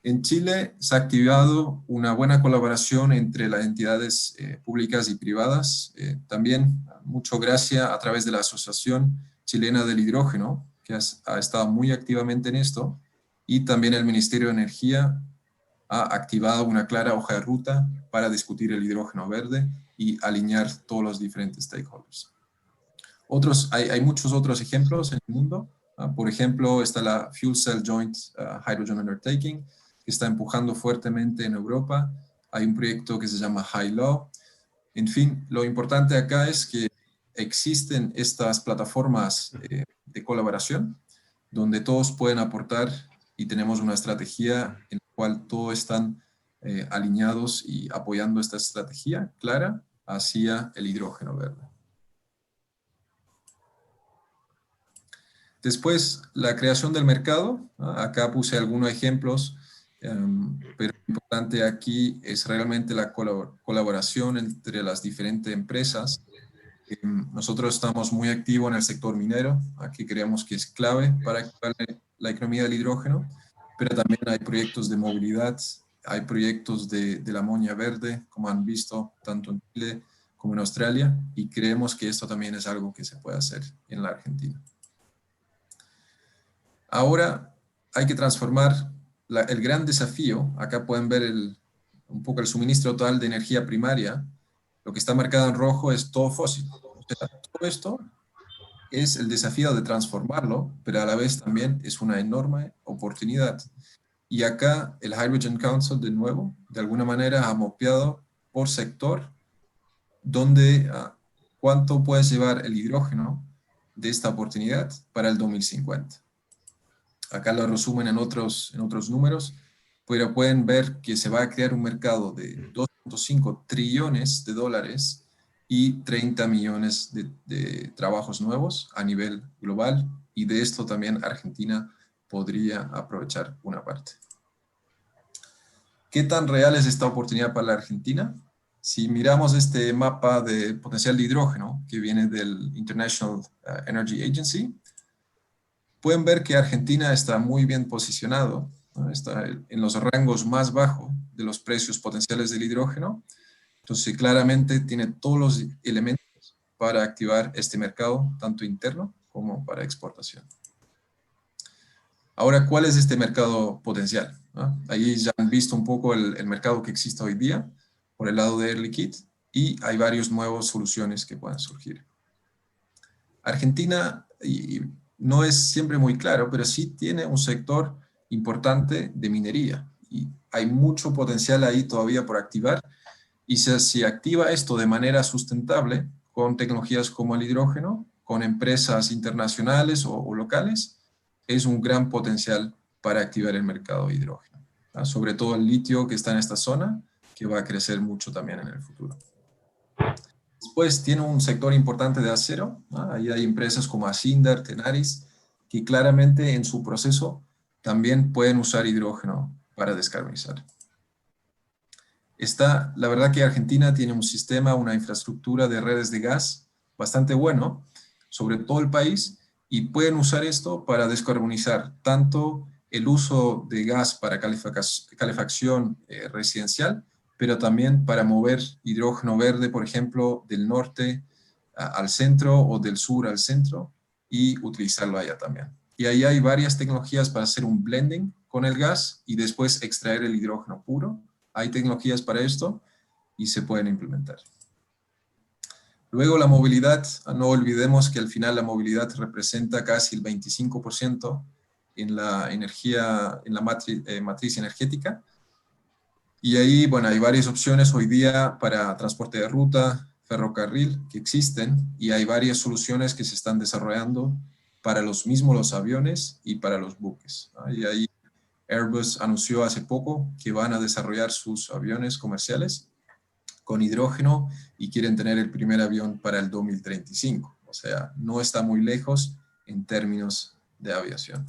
Speaker 7: En Chile se ha activado una buena colaboración entre las entidades públicas y privadas, también mucho gracias a través de la Asociación Chilena del Hidrógeno, que ha estado muy activamente en esto, y también el Ministerio de Energía ha activado una clara hoja de ruta para discutir el hidrógeno verde y alinear todos los diferentes stakeholders. Hay muchos otros ejemplos en el mundo. Por ejemplo, está la Fuel Cell Joint Hydrogen Undertaking, que está empujando fuertemente en Europa. Hay un proyecto que se llama HyLaw. En fin, lo importante acá es que existen estas plataformas de colaboración donde todos pueden aportar y tenemos una estrategia en la cual todos están alineados y apoyando esta estrategia clara hacia el hidrógeno verde. Después, la creación del mercado. Acá puse algunos ejemplos, pero lo importante aquí es realmente la colaboración entre las diferentes empresas. Nosotros estamos muy activos en el sector minero, aquí creemos que es clave para activar la economía del hidrógeno, pero también hay proyectos de movilidad, hay proyectos de la amonia verde, como han visto tanto en Chile como en Australia, y creemos que esto también es algo que se puede hacer en la Argentina. Ahora hay que transformar el gran desafío. Acá pueden ver un poco el suministro total de energía primaria. Lo que está marcado en rojo es todo fósil. O sea, todo esto es el desafío de transformarlo, pero a la vez también es una enorme oportunidad. Y acá el Hydrogen Council, de nuevo, de alguna manera ha mapeado por sector donde cuánto puede llevar el hidrógeno de esta oportunidad para el 2050. Acá lo resumen en otros números, pero pueden ver que se va a crear un mercado de 2.5 trillones de dólares y 30 millones de trabajos nuevos a nivel global, y de esto también Argentina podría aprovechar una parte. ¿Qué tan real es esta oportunidad para la Argentina? Si miramos este mapa de potencial de hidrógeno que viene del International Energy Agency, pueden ver que Argentina está muy bien posicionado, ¿no? Está en los rangos más bajos de los precios potenciales del hidrógeno. Entonces, claramente tiene todos los elementos para activar este mercado, tanto interno como para exportación. Ahora, ¿cuál es este mercado potencial? ¿No? Ahí ya han visto un poco el mercado que existe hoy día por el lado de Air Liquide, y hay varias nuevas soluciones que pueden surgir. Argentina, no es siempre muy claro, pero sí tiene un sector importante de minería y hay mucho potencial ahí todavía por activar, y si activa esto de manera sustentable con tecnologías como el hidrógeno, con empresas internacionales o locales, es un gran potencial para activar el mercado de hidrógeno, ¿no? Sobre todo el litio que está en esta zona, que va a crecer mucho también en el futuro. Después tiene un sector importante de acero, ¿no? Ahí hay empresas como Asindar, Tenaris, que claramente en su proceso también pueden usar hidrógeno para descarbonizar. La verdad que Argentina tiene un sistema, una infraestructura de redes de gas bastante bueno, sobre todo el país, y pueden usar esto para descarbonizar tanto el uso de gas para calefacción residencial, pero también para mover hidrógeno verde, por ejemplo, del norte al centro o del sur al centro, y utilizarlo allá también. Y ahí hay varias tecnologías para hacer un blending con el gas y después extraer el hidrógeno puro. Hay tecnologías para esto y se pueden implementar. Luego la movilidad. No olvidemos que al final la movilidad representa casi el 25% en la energía, en la matriz energética. Y ahí, bueno, hay varias opciones hoy día para transporte de ruta, ferrocarril, que existen, y hay varias soluciones que se están desarrollando para los aviones y para los buques. Y ahí Airbus anunció hace poco que van a desarrollar sus aviones comerciales con hidrógeno y quieren tener el primer avión para el 2035. O sea, no está muy lejos en términos de aviación.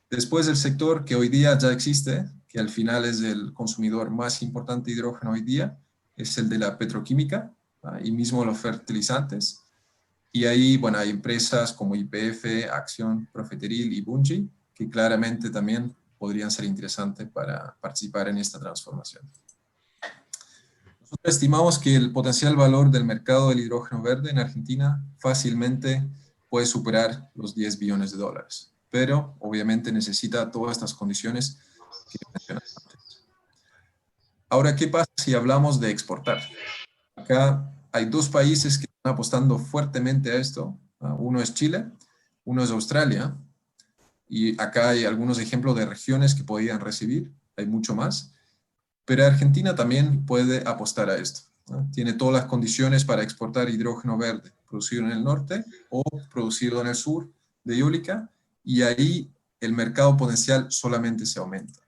Speaker 7: Después el sector que hoy día ya existe, que al final es el consumidor más importante de hidrógeno hoy día, es el de la petroquímica y mismo los fertilizantes. Y ahí, bueno, hay empresas como YPF, Acción, Profeteril y Bunge, que claramente también podrían ser interesantes para participar en esta transformación. Nosotros estimamos que el potencial valor del mercado del hidrógeno verde en Argentina fácilmente puede superar los 10 billones de dólares, pero obviamente necesita todas estas condiciones que mencioné antes. Ahora, ¿qué pasa si hablamos de exportar? Acá hay dos países que están apostando fuertemente a esto. Uno es Chile, uno es Australia, y acá hay algunos ejemplos de regiones que podrían recibir, hay mucho más. Pero Argentina también puede apostar a esto, ¿no? Tiene todas las condiciones para exportar hidrógeno verde, producido en el norte o producido en el sur de eólica, y ahí el mercado potencial solamente se aumenta.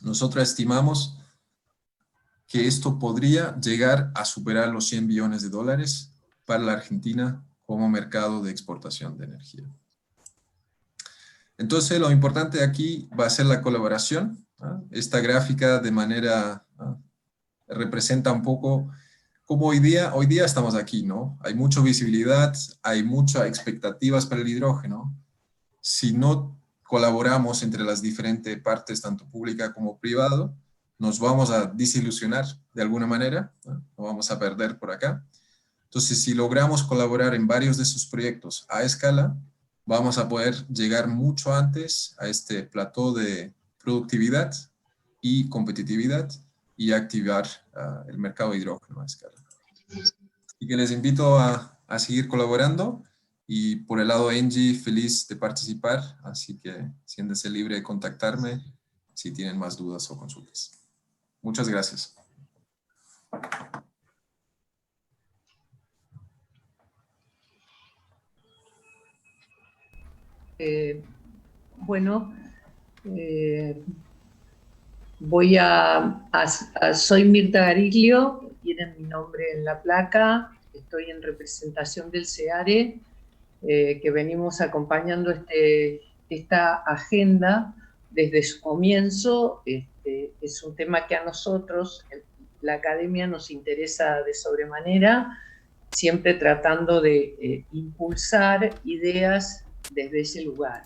Speaker 7: Nosotros estimamos que esto podría llegar a superar los 100 billones de dólares para la Argentina como mercado de exportación de energía. Entonces, lo importante aquí va a ser la colaboración. Esta gráfica de manera representa un poco cómo hoy día estamos aquí, ¿no? Hay mucha visibilidad, hay muchas expectativas para el hidrógeno. Si no colaboramos entre las diferentes partes, tanto pública como privada, nos vamos a desilusionar de alguna manera, ¿no? Nos vamos a perder por acá. Entonces, si logramos colaborar en varios de esos proyectos a escala, vamos a poder llegar mucho antes a este plató de productividad y competitividad y activar el mercado de hidrógeno a escala. Así que les invito a seguir colaborando y por el lado ENGIE feliz de participar, así que siéntense libre de contactarme si tienen más dudas o consultas. Muchas gracias.
Speaker 8: Bueno, soy Mirta Gariglio, tienen mi nombre en la placa, estoy en representación del SEARE, que venimos acompañando esta agenda desde su comienzo. Es un tema que a nosotros, la academia, nos interesa de sobremanera, siempre tratando de impulsar ideas desde ese lugar.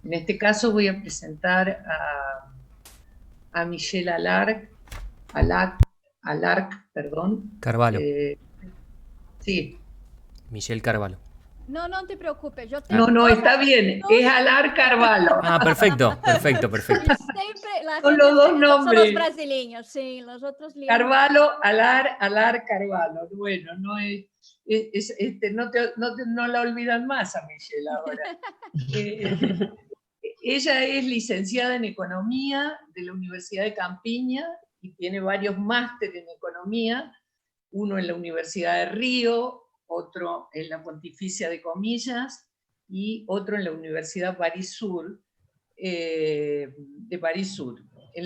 Speaker 8: En este caso voy a presentar a Michelle Alarc, perdón.
Speaker 2: Carvalho.
Speaker 8: Sí.
Speaker 2: Michelle Carvalho.
Speaker 9: No te preocupes. Yo
Speaker 8: No, está bien. Es Alarc Carvalho.
Speaker 2: Ah, perfecto.
Speaker 8: Son los dos nombres.
Speaker 9: Son los brasileños, sí, los otros.
Speaker 8: Carvalho, Alarc Carvalho. Bueno, no es no la olvidan más a Michelle ahora. Ella es licenciada en Economía de la Universidad de Campiña y tiene varios másteres en Economía, uno en la Universidad de Río, otro en la Pontificia de Comillas y otro en la Universidad de París Sur. En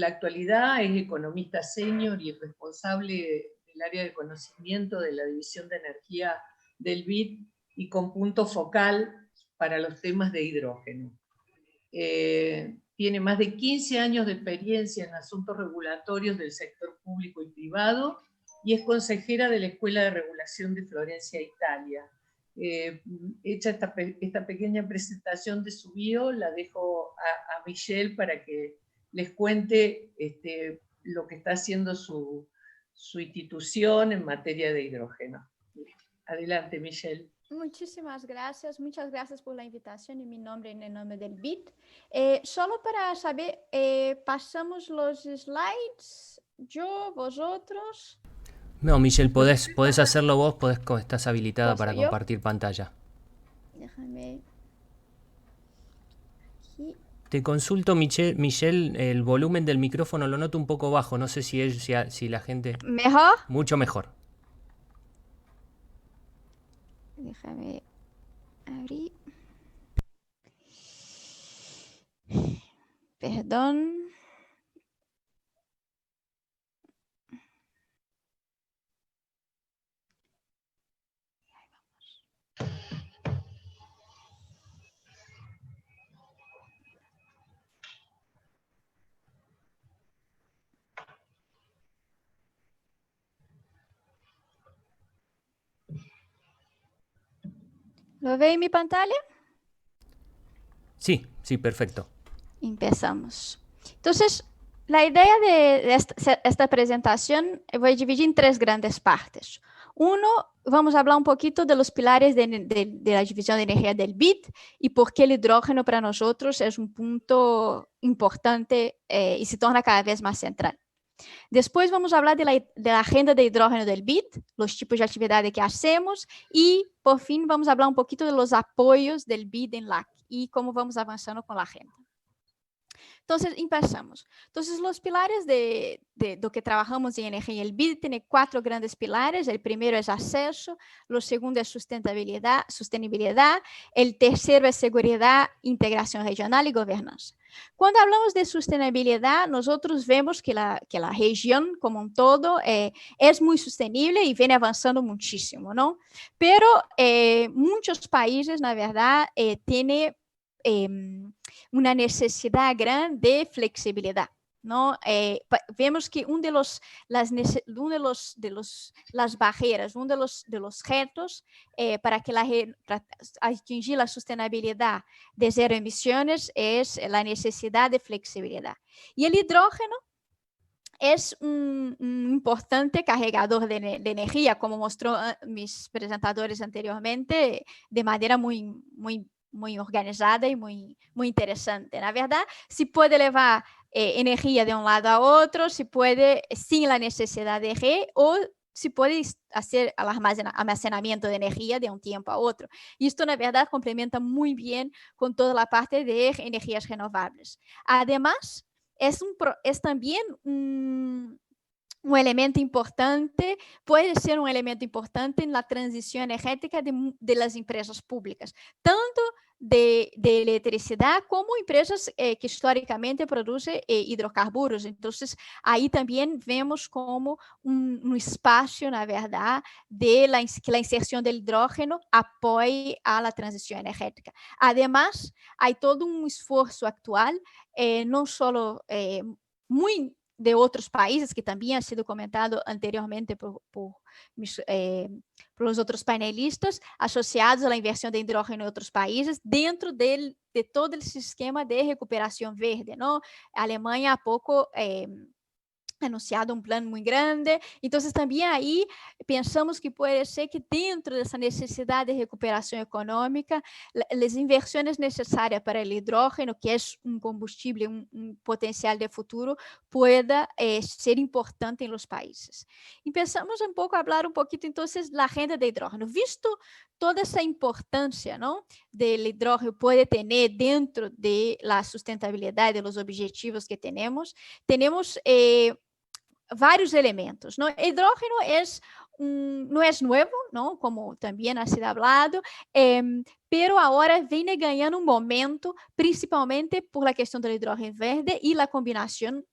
Speaker 8: la actualidad es economista senior y responsable del área de conocimiento de la División de Energía del BID y con punto focal para los temas de hidrógeno. Tiene más de 15 años de experiencia en asuntos regulatorios del sector público y privado y es consejera de la Escuela de Regulación de Florencia, Italia. Hecha esta pequeña presentación de su bio, la dejo a Michelle para que les cuente lo que está haciendo su institución en materia de hidrógeno. Adelante, Michelle.
Speaker 9: Muchísimas gracias, muchas gracias por la invitación y mi nombre en el nombre del BID. Solo para saber, pasamos los slides, yo, vosotros.
Speaker 2: No, Michelle, podés hacerlo vos, estás habilitada para compartir pantalla.
Speaker 9: Déjame. Aquí.
Speaker 2: Te consulto, Michelle, el volumen del micrófono lo noto un poco bajo, no sé si la gente...
Speaker 9: ¿Mejor?
Speaker 2: Mucho mejor.
Speaker 9: Déjame abrir. Perdón. ¿Lo ve en mi pantalla?
Speaker 2: Sí, sí, perfecto.
Speaker 9: Empezamos. Entonces, la idea de esta presentación voy a dividir en 3 grandes partes. Uno, vamos a hablar un poquito de los pilares de la división de energía del BID y por qué el hidrógeno para nosotros es un punto importante y se torna cada vez más central. Después vamos a hablar de la agenda de hidrógeno del BID, los tipos de actividades que hacemos y, por fin, vamos a hablar un poquito de los apoyos del BID en LAC y cómo vamos avanzando con la agenda. Entonces, empezamos. Entonces, los pilares de lo que trabajamos en energía, el BID tiene 4 grandes pilares. El primero es acceso, lo segundo es sostenibilidad, el tercero es seguridad, integración regional y gobernanza. Cuando hablamos de sostenibilidad, nosotros vemos que la región como un todo es muy sostenible y viene avanzando muchísimo, ¿no? Pero muchos países, la verdad, tienen una necesidad grande de flexibilidad, ¿no? Vemos que las barreras, uno de los retos para atingir la sostenibilidad de cero emisiones es la necesidad de flexibilidad. Y el hidrógeno es un importante cargador de energía, como mostró mis presentadores anteriormente, de manera muy organizada y muy interesante. La verdad, se puede llevar energía de un lado a otro, se puede sin la necesidad de red o se puede hacer el almacenamiento de energía de un tiempo a otro. Y esto, la verdad, complementa muy bien con toda la parte de energías renovables. Además, es también un elemento importante, puede ser un elemento importante en la transición energética de las empresas públicas, tanto de electricidad como empresas que históricamente producen hidrocarburos. Entonces, ahí también vemos como un espacio, na verdad, que la inserción del hidrógeno apoye a la transición energética. Además, hay todo un esfuerzo actual, no solo muy de otros países, que también ha sido comentado anteriormente por los otros panelistas, asociados a la inversión de hidrógeno en otros países, dentro de todo el sistema de recuperación verde, ¿no? Alemania ha poco anunciado un plan muy grande. Entonces, también ahí pensamos que puede ser que dentro de esa necesidad de recuperación económica, las inversiones necesarias para el hidrógeno, que es un combustible, un potencial de futuro, pueda ser importante en los países. Empezamos un poco a hablar un poquito, entonces, la agenda de hidrógeno. Visto toda esa importancia, ¿no?, del hidrógeno puede tener dentro de la sustentabilidad de los objetivos que tenemos varios elementos, ¿no? El hidrógeno no es nuevo, ¿no?, como también ha sido hablado, pero ahora viene ganando un momento, principalmente por la cuestión del hidrógeno verde y la combinación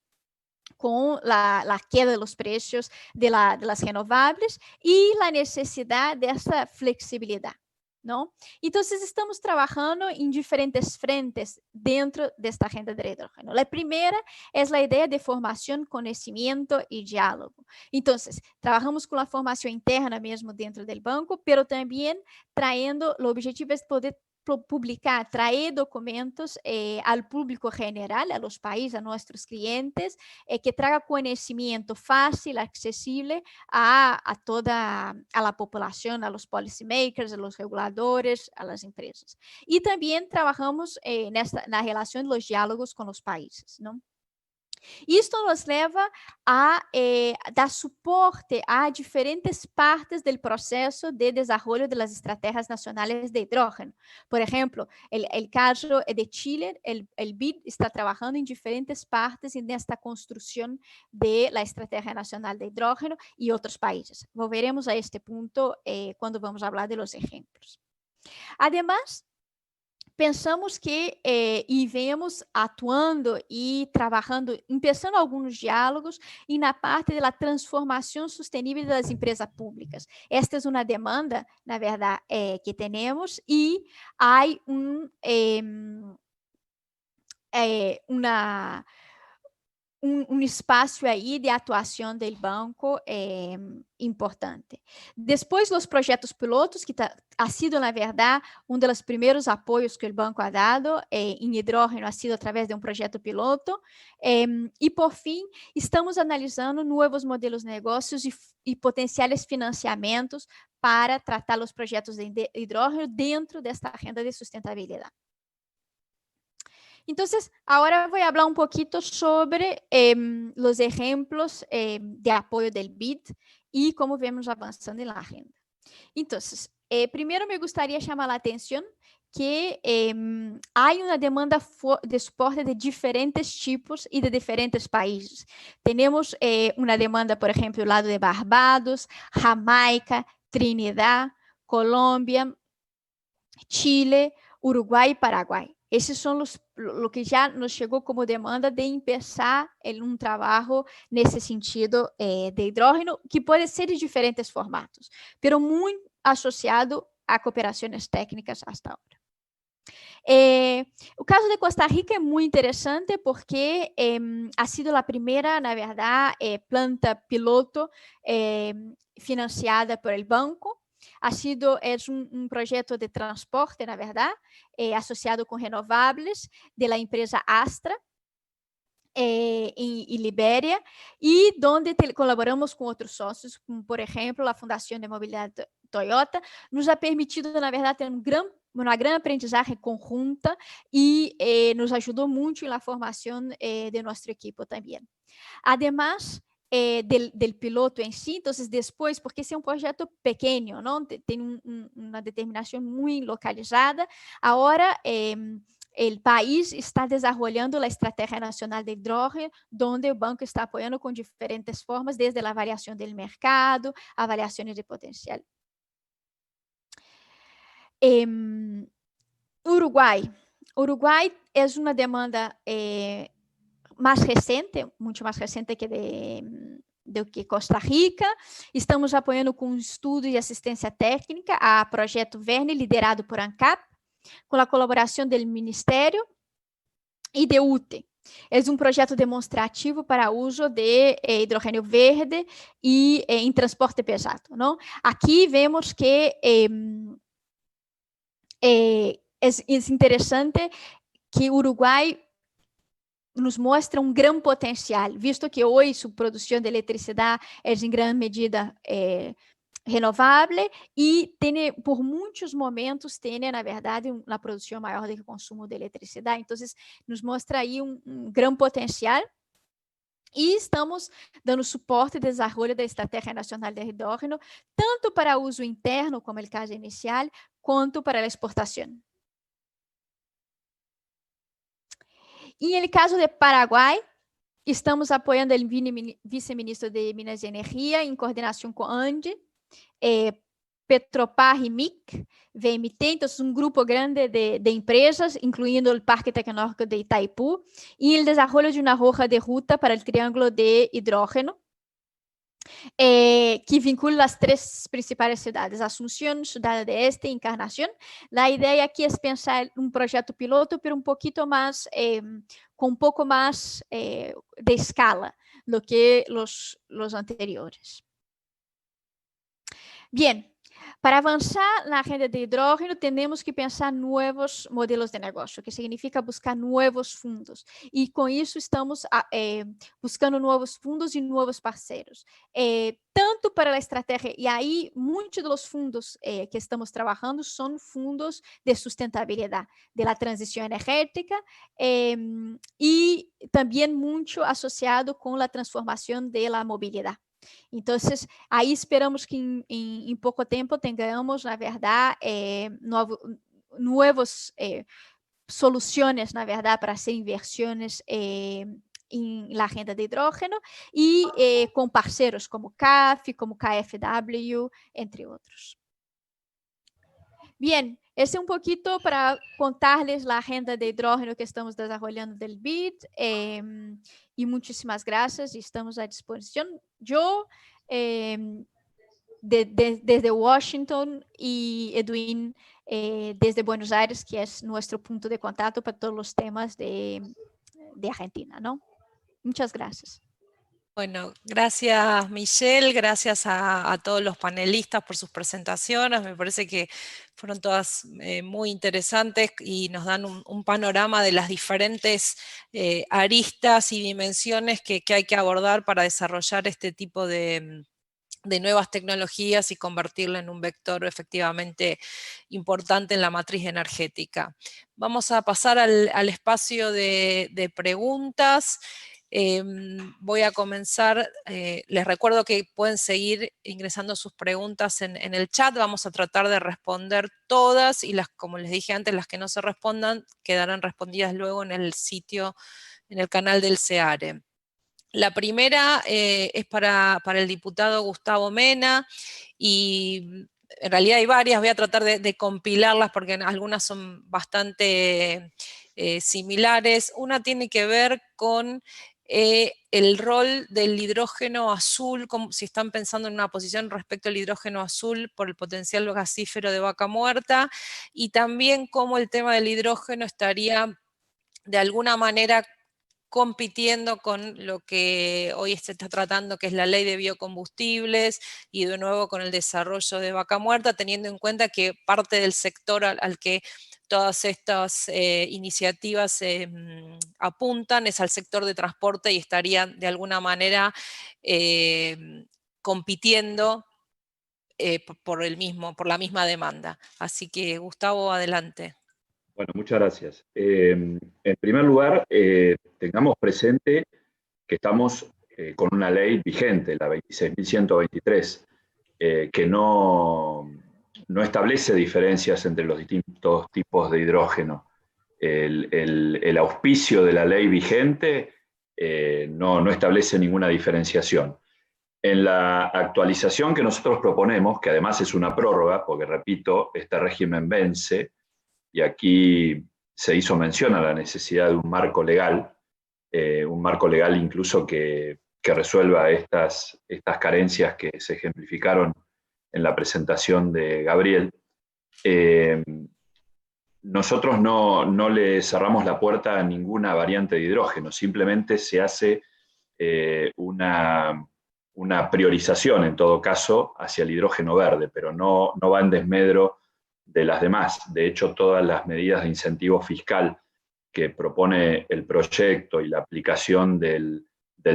Speaker 9: con la queda de los precios de las renovables y la necesidad de esa flexibilidad, ¿no? Entonces, estamos trabajando en diferentes frentes dentro de esta agenda del hidrógeno. La primera es la idea de formación, conocimiento y diálogo. Entonces, trabajamos con la formación interna mesmo dentro del banco, pero también trayendo, el objetivo es poder publicar, traer documentos al público general, a los países, a nuestros clientes, que traiga conocimiento fácil, accesible a la población, a los policymakers, a los reguladores, a las empresas. Y también trabajamos en la relación de los diálogos con los países, ¿no? Esto nos leva a dar soporte a diferentes partes del proceso de desarrollo de las estrategias nacionales de hidrógeno. Por ejemplo, el caso de Chile, el BID está trabajando en diferentes partes en esta construcción de la Estrategia Nacional de Hidrógeno y otros países. Volveremos a este punto cuando vamos a hablar de los ejemplos. Además, pensamos que e vemos atuando e trabalhando, começando alguns diálogos e na parte da transformação sustentável das empresas públicas. Esta é uma demanda, na verdade, que temos e há um espaço aí de atuação do banco importante. Depois, os projetos pilotos, que ha sido, na verdade, dos primeiros apoios que o banco ha dado em hidrogênio, ha sido através de projeto piloto. E, por fim, estamos analisando novos modelos de negócios e potenciais financiamentos para tratar os projetos de hidrogênio dentro desta agenda de sustentabilidade. Entonces, ahora voy a hablar un poquito sobre los ejemplos de apoyo del BID y cómo vemos avanzando en la agenda. Entonces, primero me gustaría llamar la atención que hay una demanda de soporte de diferentes tipos y de diferentes países. Tenemos una demanda, por ejemplo, al lado de Barbados, Jamaica, Trinidad, Colombia, Chile, Uruguai e Paraguai. Esses são o que já nos chegou como demanda de começar trabalho nesse sentido de hidrogênio, que pode ser de diferentes formatos, mas muito associado a cooperações técnicas hasta agora. O caso de Costa Rica é muito interessante porque ha sido a primeira, na verdade, planta piloto financiada por el banco. Es un proyecto de transporte, na verdade, asociado con renovables de la empresa Astra en Liberia, y donde colaboramos con otros socios, como por ejemplo la Fundación de Movilidad Toyota. Nos ha permitido, na verdade, ter uma grande aprendizagem conjunta e nos ajudou muito na formação de nosso equipo também. Además, del piloto em si, então depois, porque esse é um projeto pequeno, não tem uma determinação muito localizada, agora o país está desenvolvendo a Estratégia Nacional de Hidrogênio, onde o banco está apoiando com diferentes formas, desde a avaliação do mercado, avaliações de potencial. Uruguai é uma demanda mais recente, muito mais recente do que Costa Rica. Estamos apoiando com estudo e assistência técnica a projeto Verne, liderado por ANCAP, com a colaboração do Ministério e de UTE. É um projeto demonstrativo para uso de hidrogênio verde e em transporte pesado. Não? Aqui vemos que é interessante que o Uruguai nos mostra um grande potencial, visto que hoje sua produção de eletricidade é em grande medida renovável e tem, por muitos momentos, tem, na verdade, uma produção maior do que o consumo de eletricidade. Então, nos mostra aí um grande potencial e estamos dando suporte ao desenvolvimento da Estratégia Nacional de Hidrogênio, tanto para uso interno, como é o caso inicial, quanto para a exportação. E no caso de Paraguai, estamos apoiando o vice-ministro de Minas e Energia, em coordenação com a ANDE, Petropar e MIC, VMT, então um grupo grande de empresas, incluindo o Parque Tecnológico de Itaipu, e o desenvolvimento de uma hoja de ruta para o triângulo de hidrogênio, que vincula as três principais cidades, Asunción, Ciudad del Este e Encarnación. A ideia aqui é pensar um projeto piloto, mas pouquinho mais, com pouco mais de escala do que os anteriores. Bien, para avançar na agenda de hidrogênio, temos que pensar novos modelos de negócio, que significa buscar novos fundos. E com isso estamos buscando novos fundos e novos parceiros. Tanto para a estratégia, e aí muitos dos fundos que estamos trabalhando são fundos de sustentabilidade, da transição energética, e também muito associado com a transformação da mobilidade. Então, aí esperamos que em pouco tempo tenhamos, na verdade, novas soluções, na verdade, para hacer inversões na agenda de hidrogênio e com parceiros como CAF, como KfW, entre outros. Bien, ese es un poquito para contarles la agenda de hidrógeno que estamos desarrollando del BID, y muchísimas gracias y estamos a disposición. Yo desde Washington y Edwin desde Buenos Aires, que es nuestro punto de contacto para todos los temas de Argentina, ¿no? Muchas gracias.
Speaker 6: Bueno, gracias Michelle, gracias a todos los panelistas por sus presentaciones, me parece que fueron todas muy interesantes y nos dan un panorama de las diferentes aristas y dimensiones que hay que abordar para desarrollar este tipo de nuevas tecnologías y convertirlo en un vector efectivamente importante en la matriz energética. Vamos a pasar al espacio de preguntas. Voy a comenzar, les recuerdo que pueden seguir ingresando sus preguntas en el chat, vamos a tratar de responder todas y como les dije antes, las que no se respondan quedarán respondidas luego en el sitio, en el canal del SEARE. La primera es para el diputado Gustavo Mena y en realidad hay varias, voy a tratar de compilarlas porque algunas son bastante similares. Una tiene que ver con el rol del hidrógeno azul, si están pensando en una posición respecto al hidrógeno azul por el potencial gasífero de Vaca Muerta, y también cómo el tema del hidrógeno estaría de alguna manera compitiendo con lo que hoy se está tratando, que es la ley de biocombustibles, y de nuevo con el desarrollo de Vaca Muerta, teniendo en cuenta que parte del sector al que todas estas iniciativas apuntan es al sector de transporte y estarían de alguna manera compitiendo por la misma demanda. Así que Gustavo, adelante.
Speaker 3: Bueno, muchas gracias. En primer lugar, tengamos presente que estamos con una ley vigente, la 26.123, que no establece diferencias entre los distintos tipos de hidrógeno. El auspicio de la ley vigente no establece ninguna diferenciación. En la actualización que nosotros proponemos, que además es una prórroga, porque repito, este régimen vence, y aquí se hizo mención a la necesidad de un marco legal incluso que resuelva estas carencias que se ejemplificaron en la presentación de Gabriel. Nosotros no le cerramos la puerta a ninguna variante de hidrógeno, simplemente se hace una priorización, en todo caso, hacia el hidrógeno verde, pero no va en desmedro de las demás. De hecho, todas las medidas de incentivo fiscal que propone el proyecto y la aplicación del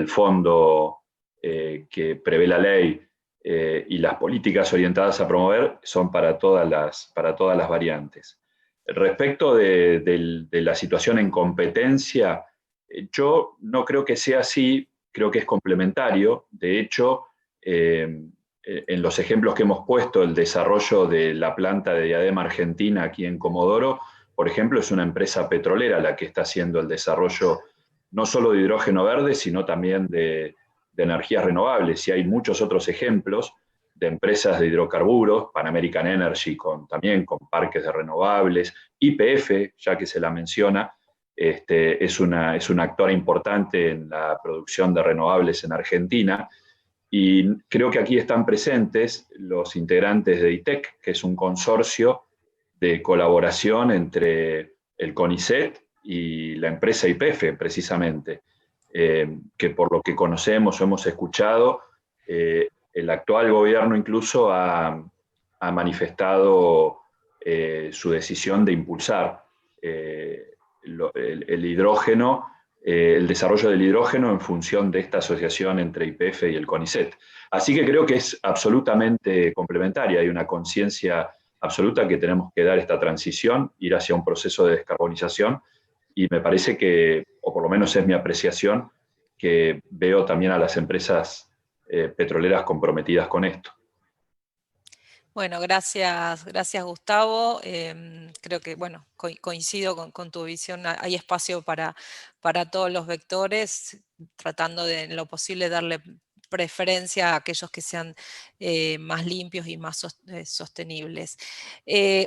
Speaker 3: fondo que prevé la ley y las políticas orientadas a promover son para todas las variantes. Respecto de la situación en competencia, yo no creo que sea así, creo que es complementario. De hecho, en los ejemplos que hemos puesto, el desarrollo de la planta de Diadema Argentina aquí en Comodoro, por ejemplo, es una empresa petrolera la que está haciendo el desarrollo no solo de hidrógeno verde, sino también de energías renovables. Y hay muchos otros ejemplos de empresas de hidrocarburos, Pan American Energy también con parques de renovables, YPF, ya que se la menciona, es un actor importante en la producción de renovables en Argentina. Y creo que aquí están presentes los integrantes de ITEC, que es un consorcio de colaboración entre el CONICET y la empresa YPF, precisamente, que por lo que conocemos o hemos escuchado, el actual gobierno incluso ha manifestado su decisión de impulsar el hidrógeno, el desarrollo del hidrógeno en función de esta asociación entre YPF y el CONICET. Así que creo que es absolutamente complementaria, hay una conciencia absoluta que tenemos que dar esta transición, ir hacia un proceso de descarbonización, y me parece que, o por lo menos es mi apreciación, que veo también a las empresas petroleras comprometidas con esto.
Speaker 6: Bueno, gracias Gustavo. Creo que, bueno, coincido con tu visión. Hay espacio para todos los vectores, tratando de en lo posible darle preferencia a aquellos que sean más limpios y más sostenibles.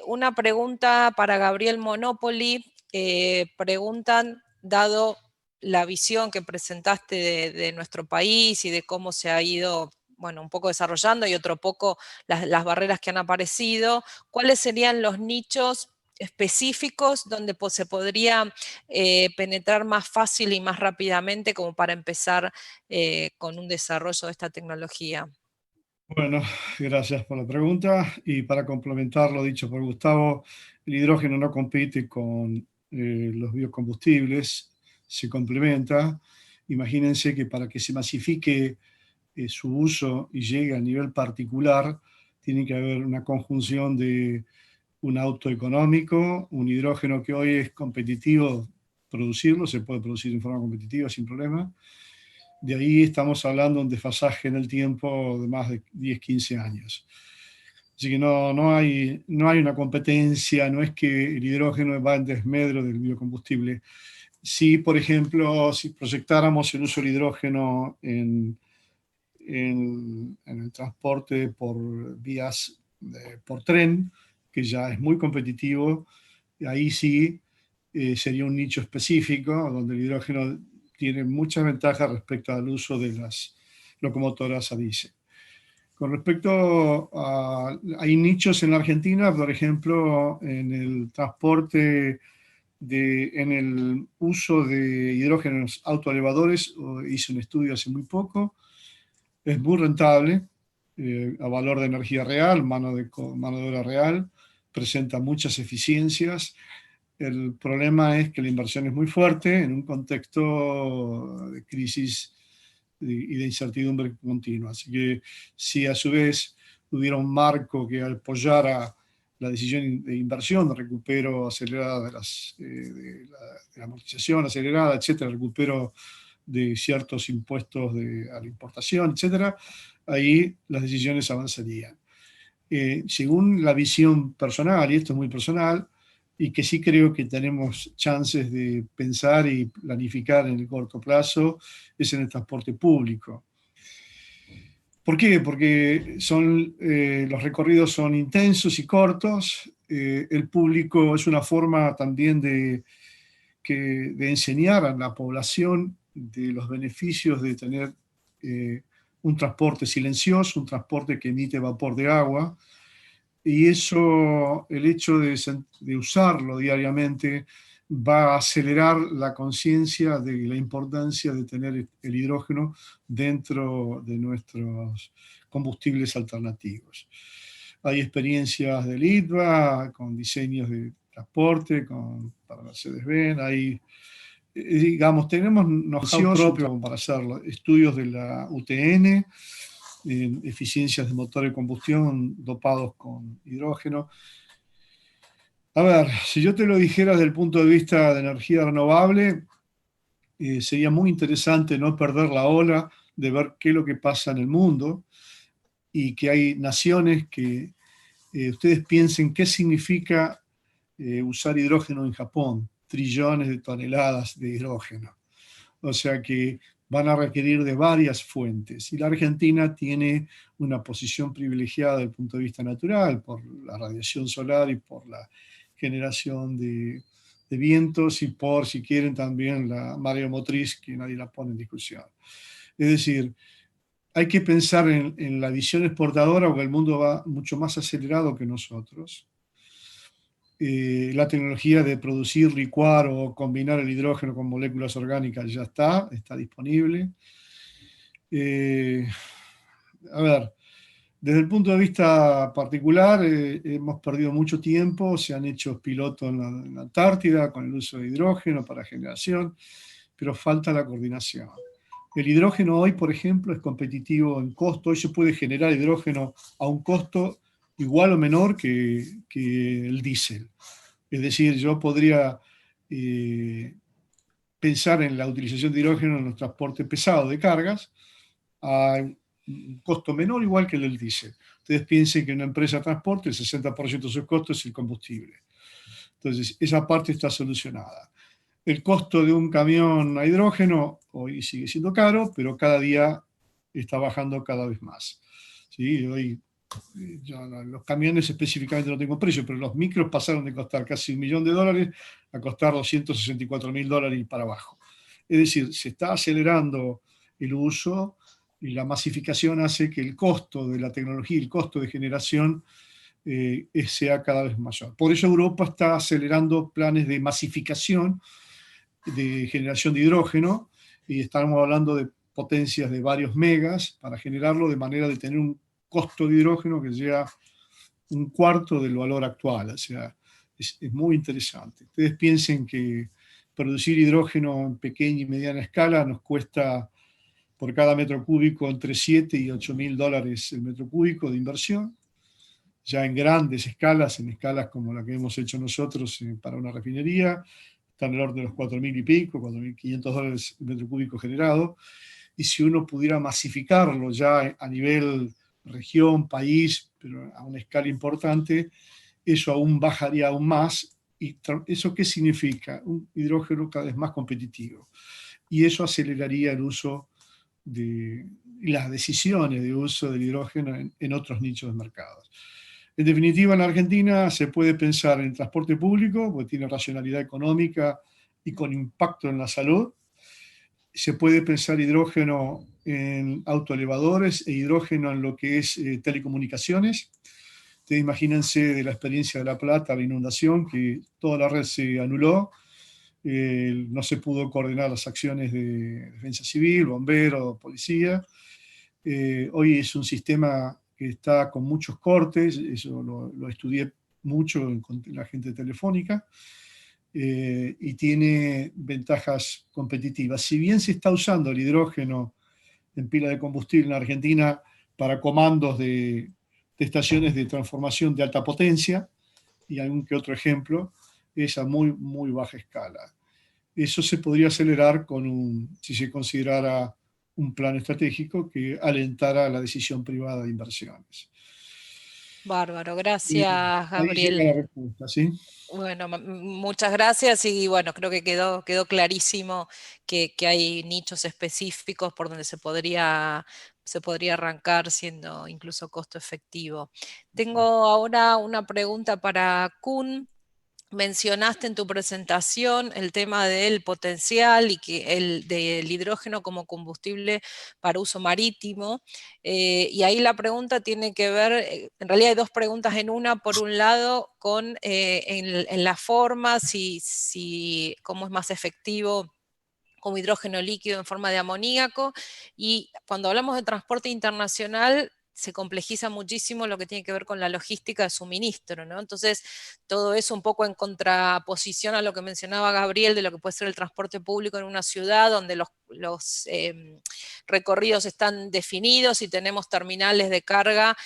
Speaker 6: Una pregunta para Gabriel Monopoli. Preguntan, dado la visión que presentaste de nuestro país y de cómo se ha ido, bueno, un poco desarrollando y otro poco las barreras que han aparecido, ¿cuáles serían los nichos específicos donde se podría penetrar más fácil y más rápidamente como para empezar con un desarrollo de esta tecnología?
Speaker 5: Bueno, gracias por la pregunta. Y para complementar lo dicho por Gustavo, el hidrógeno no compite con los biocombustibles, se complementa. Imagínense que para que se masifique su uso y llegue a nivel particular, tiene que haber una conjunción de un auto económico, un hidrógeno que hoy es competitivo producirlo, se puede producir en forma competitiva sin problema. De ahí estamos hablando de un desfasaje en el tiempo de más de 10, 15 años. Así que no hay una competencia, no es que el hidrógeno va en desmedro del biocombustible. Si, por ejemplo, si proyectáramos el uso del hidrógeno en el transporte por vías, por tren, que ya es muy competitivo, ahí sí sería un nicho específico donde el hidrógeno tiene muchas ventajas respecto al uso de las locomotoras a diésel. Con respecto a... Hay nichos en la Argentina, por ejemplo, en el transporte, en el uso de hidrógeno en los autoelevadores. Hice un estudio hace muy poco. Es muy rentable, a valor de energía real, mano de obra real, presenta muchas eficiencias. El problema es que la inversión es muy fuerte en un contexto de crisis y de incertidumbre continua. Así que si a su vez hubiera un marco que apoyara la decisión de inversión, de recupero acelerada de la amortización acelerada, etcétera, recupero de ciertos impuestos a la importación, etcétera, ahí las decisiones avanzarían. Según la visión personal, y esto es muy personal, y que sí creo que tenemos chances de pensar y planificar en el corto plazo, es en el transporte público. ¿Por qué? Porque los recorridos son intensos y cortos. El público es una forma también de enseñar a la población de los beneficios de tener un transporte silencioso, un transporte que emite vapor de agua. Y eso, el hecho de usarlo diariamente, va a acelerar la conciencia de la importancia de tener el hidrógeno dentro de nuestros combustibles alternativos. Hay experiencias del ITBA con diseños de transporte, para Mercedes-Benz, hay, digamos, tenemos know-how propio para hacerlo, estudios de la UTN, en eficiencias de motor de combustión dopados con hidrógeno. A ver, si yo te lo dijera desde el punto de vista de energía renovable, sería muy interesante no perder la ola de ver qué es lo que pasa en el mundo y que hay naciones que ustedes piensen qué significa usar hidrógeno en Japón, trillones de toneladas de hidrógeno. O sea que van a requerir de varias fuentes. Y la Argentina tiene una posición privilegiada desde el punto de vista natural, por la radiación solar y por la generación de vientos y por, si quieren, también la mareomotriz, que nadie la pone en discusión. Es decir, hay que pensar en la visión exportadora, porque el mundo va mucho más acelerado que nosotros. La tecnología de producir, licuar o combinar el hidrógeno con moléculas orgánicas ya está disponible. A ver, desde el punto de vista particular, hemos perdido mucho tiempo, se han hecho pilotos en la Antártida con el uso de hidrógeno para generación, pero falta la coordinación. El hidrógeno hoy, por ejemplo, es competitivo en costo. Hoy se puede generar hidrógeno a un costo igual o menor que el diésel. Es decir, yo podría pensar en la utilización de hidrógeno en los transportes pesados de cargas a un costo menor igual que el del diésel. Ustedes piensen que en una empresa de transporte el 60% de sus costos es el combustible. Entonces, esa parte está solucionada. El costo de un camión a hidrógeno hoy sigue siendo caro, pero cada día está bajando cada vez más. ¿Sí? Hoy, los camiones específicamente no tengo precio, pero los micros pasaron de costar casi $1 millón a costar $264.000 y para abajo. Es decir, se está acelerando el uso y la masificación hace que el costo de la tecnología, el costo de generación sea cada vez mayor. Por eso Europa está acelerando planes de masificación de generación de hidrógeno, y estamos hablando de potencias de varios megas para generarlo, de manera de tener un costo de hidrógeno que llega un cuarto del valor actual. O sea, es muy interesante. Ustedes piensen que producir hidrógeno en pequeña y mediana escala nos cuesta por cada metro cúbico entre $7 y $8.000 el metro cúbico de inversión. Ya en grandes escalas, en escalas como la que hemos hecho nosotros para una refinería, está en el orden de los 4.000 y pico, $4.500 el metro cúbico generado. Y si uno pudiera masificarlo ya a nivel región, país, pero a una escala importante, eso aún bajaría aún más. ¿Y eso qué significa? Un hidrógeno cada vez más competitivo. Y eso aceleraría el uso y las decisiones de uso del hidrógeno en otros nichos de mercados. En definitiva, en la Argentina se puede pensar en transporte público, porque tiene racionalidad económica y con impacto en la salud. Se puede pensar hidrógeno en autoelevadores e hidrógeno en lo que es telecomunicaciones. Ustedes imagínense de la experiencia de La Plata, la inundación, que toda la red se anuló, no se pudo coordinar las acciones de defensa civil, bomberos, policía. Hoy es un sistema que está con muchos cortes, eso lo estudié mucho con la gente telefónica, y tiene ventajas competitivas. Si bien se está usando el hidrógeno en pila de combustible en Argentina para comandos de estaciones de transformación de alta potencia, y algún que otro ejemplo, es a muy, muy baja escala. Eso se podría acelerar si se considerara un plan estratégico que alentara la decisión privada de inversiones.
Speaker 6: Bárbaro, gracias, Gabriel.
Speaker 5: Ahí llega la respuesta, ¿sí?
Speaker 6: Bueno, muchas gracias, y bueno, creo que quedó clarísimo que hay nichos específicos por donde se podría arrancar siendo incluso costo efectivo. Tengo ahora una pregunta para Kun. Mencionaste en tu presentación el tema del potencial y del hidrógeno como combustible para uso marítimo, y ahí la pregunta tiene que ver, en realidad hay dos preguntas en una. Por un lado, con en la forma, cómo es más efectivo como hidrógeno líquido en forma de amoníaco, y cuando hablamos de transporte internacional se complejiza muchísimo lo que tiene que ver con la logística de suministro, ¿no? Entonces, todo eso un poco en contraposición a lo que mencionaba Gabriel de lo que puede ser el transporte público en una ciudad donde los recorridos están definidos y tenemos terminales de carga,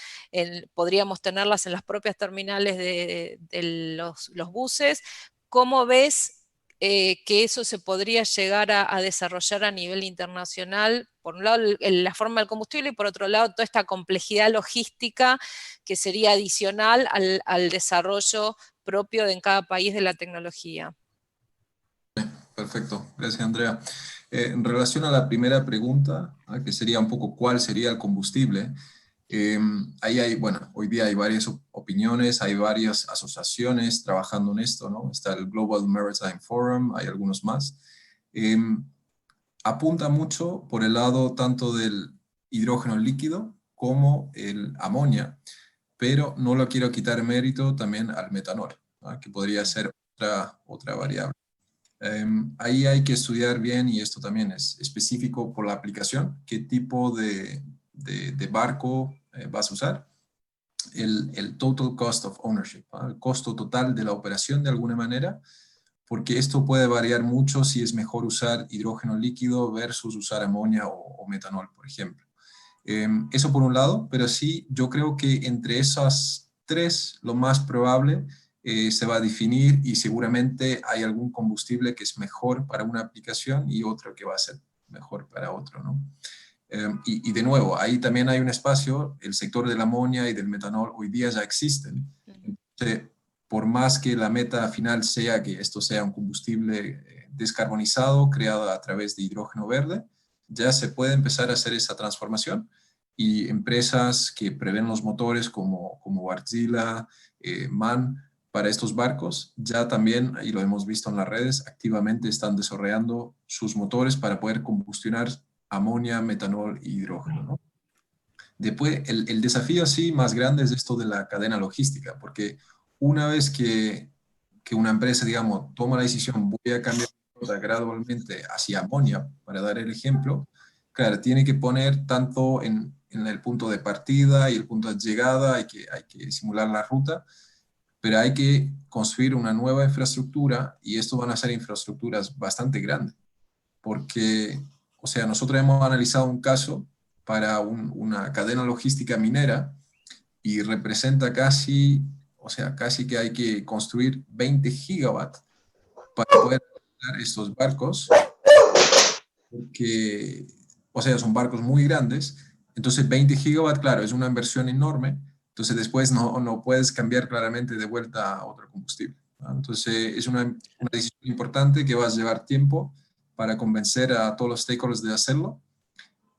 Speaker 6: podríamos tenerlas en las propias terminales de los buses. ¿Cómo ves que eso se podría llegar a desarrollar a nivel internacional? Por un lado la forma del combustible, y por otro lado toda esta complejidad logística que sería adicional al desarrollo propio en cada país de la tecnología.
Speaker 7: Perfecto, gracias Andrea. En relación a la primera pregunta, que sería un poco cuál sería el combustible, ahí hoy día hay varias opiniones, hay varias asociaciones trabajando en esto, ¿no? Está el Global Maritime Forum, hay algunos más. Apunta mucho por el lado tanto del hidrógeno líquido como el amonia, pero no lo quiero quitar mérito también al metanol, ¿no? Que podría ser otra variable. Ahí hay que estudiar bien, y esto también es específico por la aplicación, qué tipo de barco vas a usar, el total cost of ownership, ¿no? El costo total de la operación de alguna manera, porque esto puede variar mucho si es mejor usar hidrógeno líquido versus usar amonia o metanol, por ejemplo. Eso por un lado, pero sí, yo creo que entre esas tres, lo más probable se va a definir, y seguramente hay algún combustible que es mejor para una aplicación y otro que va a ser mejor para otro, ¿no? Y de nuevo, ahí también hay un espacio, el sector del amonia y del metanol hoy día ya existen. Entonces, por más que la meta final sea que esto sea un combustible descarbonizado, creado a través de hidrógeno verde, ya se puede empezar a hacer esa transformación, y empresas que prevén los motores como Wärtsilä, MAN, para estos barcos, ya también, y lo hemos visto en las redes, activamente están desarrollando sus motores para poder combustionar amonia, metanol y hidrógeno, ¿no? Después, el desafío así más grande es esto de la cadena logística, porque una vez que una empresa, digamos, toma la decisión, voy a cambiar gradualmente hacia amonia, para dar el ejemplo, claro, tiene que poner tanto en el punto de partida y el punto de llegada, hay que simular la ruta, pero hay que construir una nueva infraestructura, y esto van a ser infraestructuras bastante grandes, porque, o sea, nosotros hemos analizado un caso para una cadena logística minera, y representa casi, o sea, casi que hay que construir 20 gigawatts para poder utilizar estos barcos, porque, o sea, son barcos muy grandes. Entonces 20 gigawatts, claro, es una inversión enorme. Entonces después no puedes cambiar claramente de vuelta a otro combustible, ¿no? Entonces es una decisión importante que va a llevar tiempo para convencer a todos los stakeholders de hacerlo.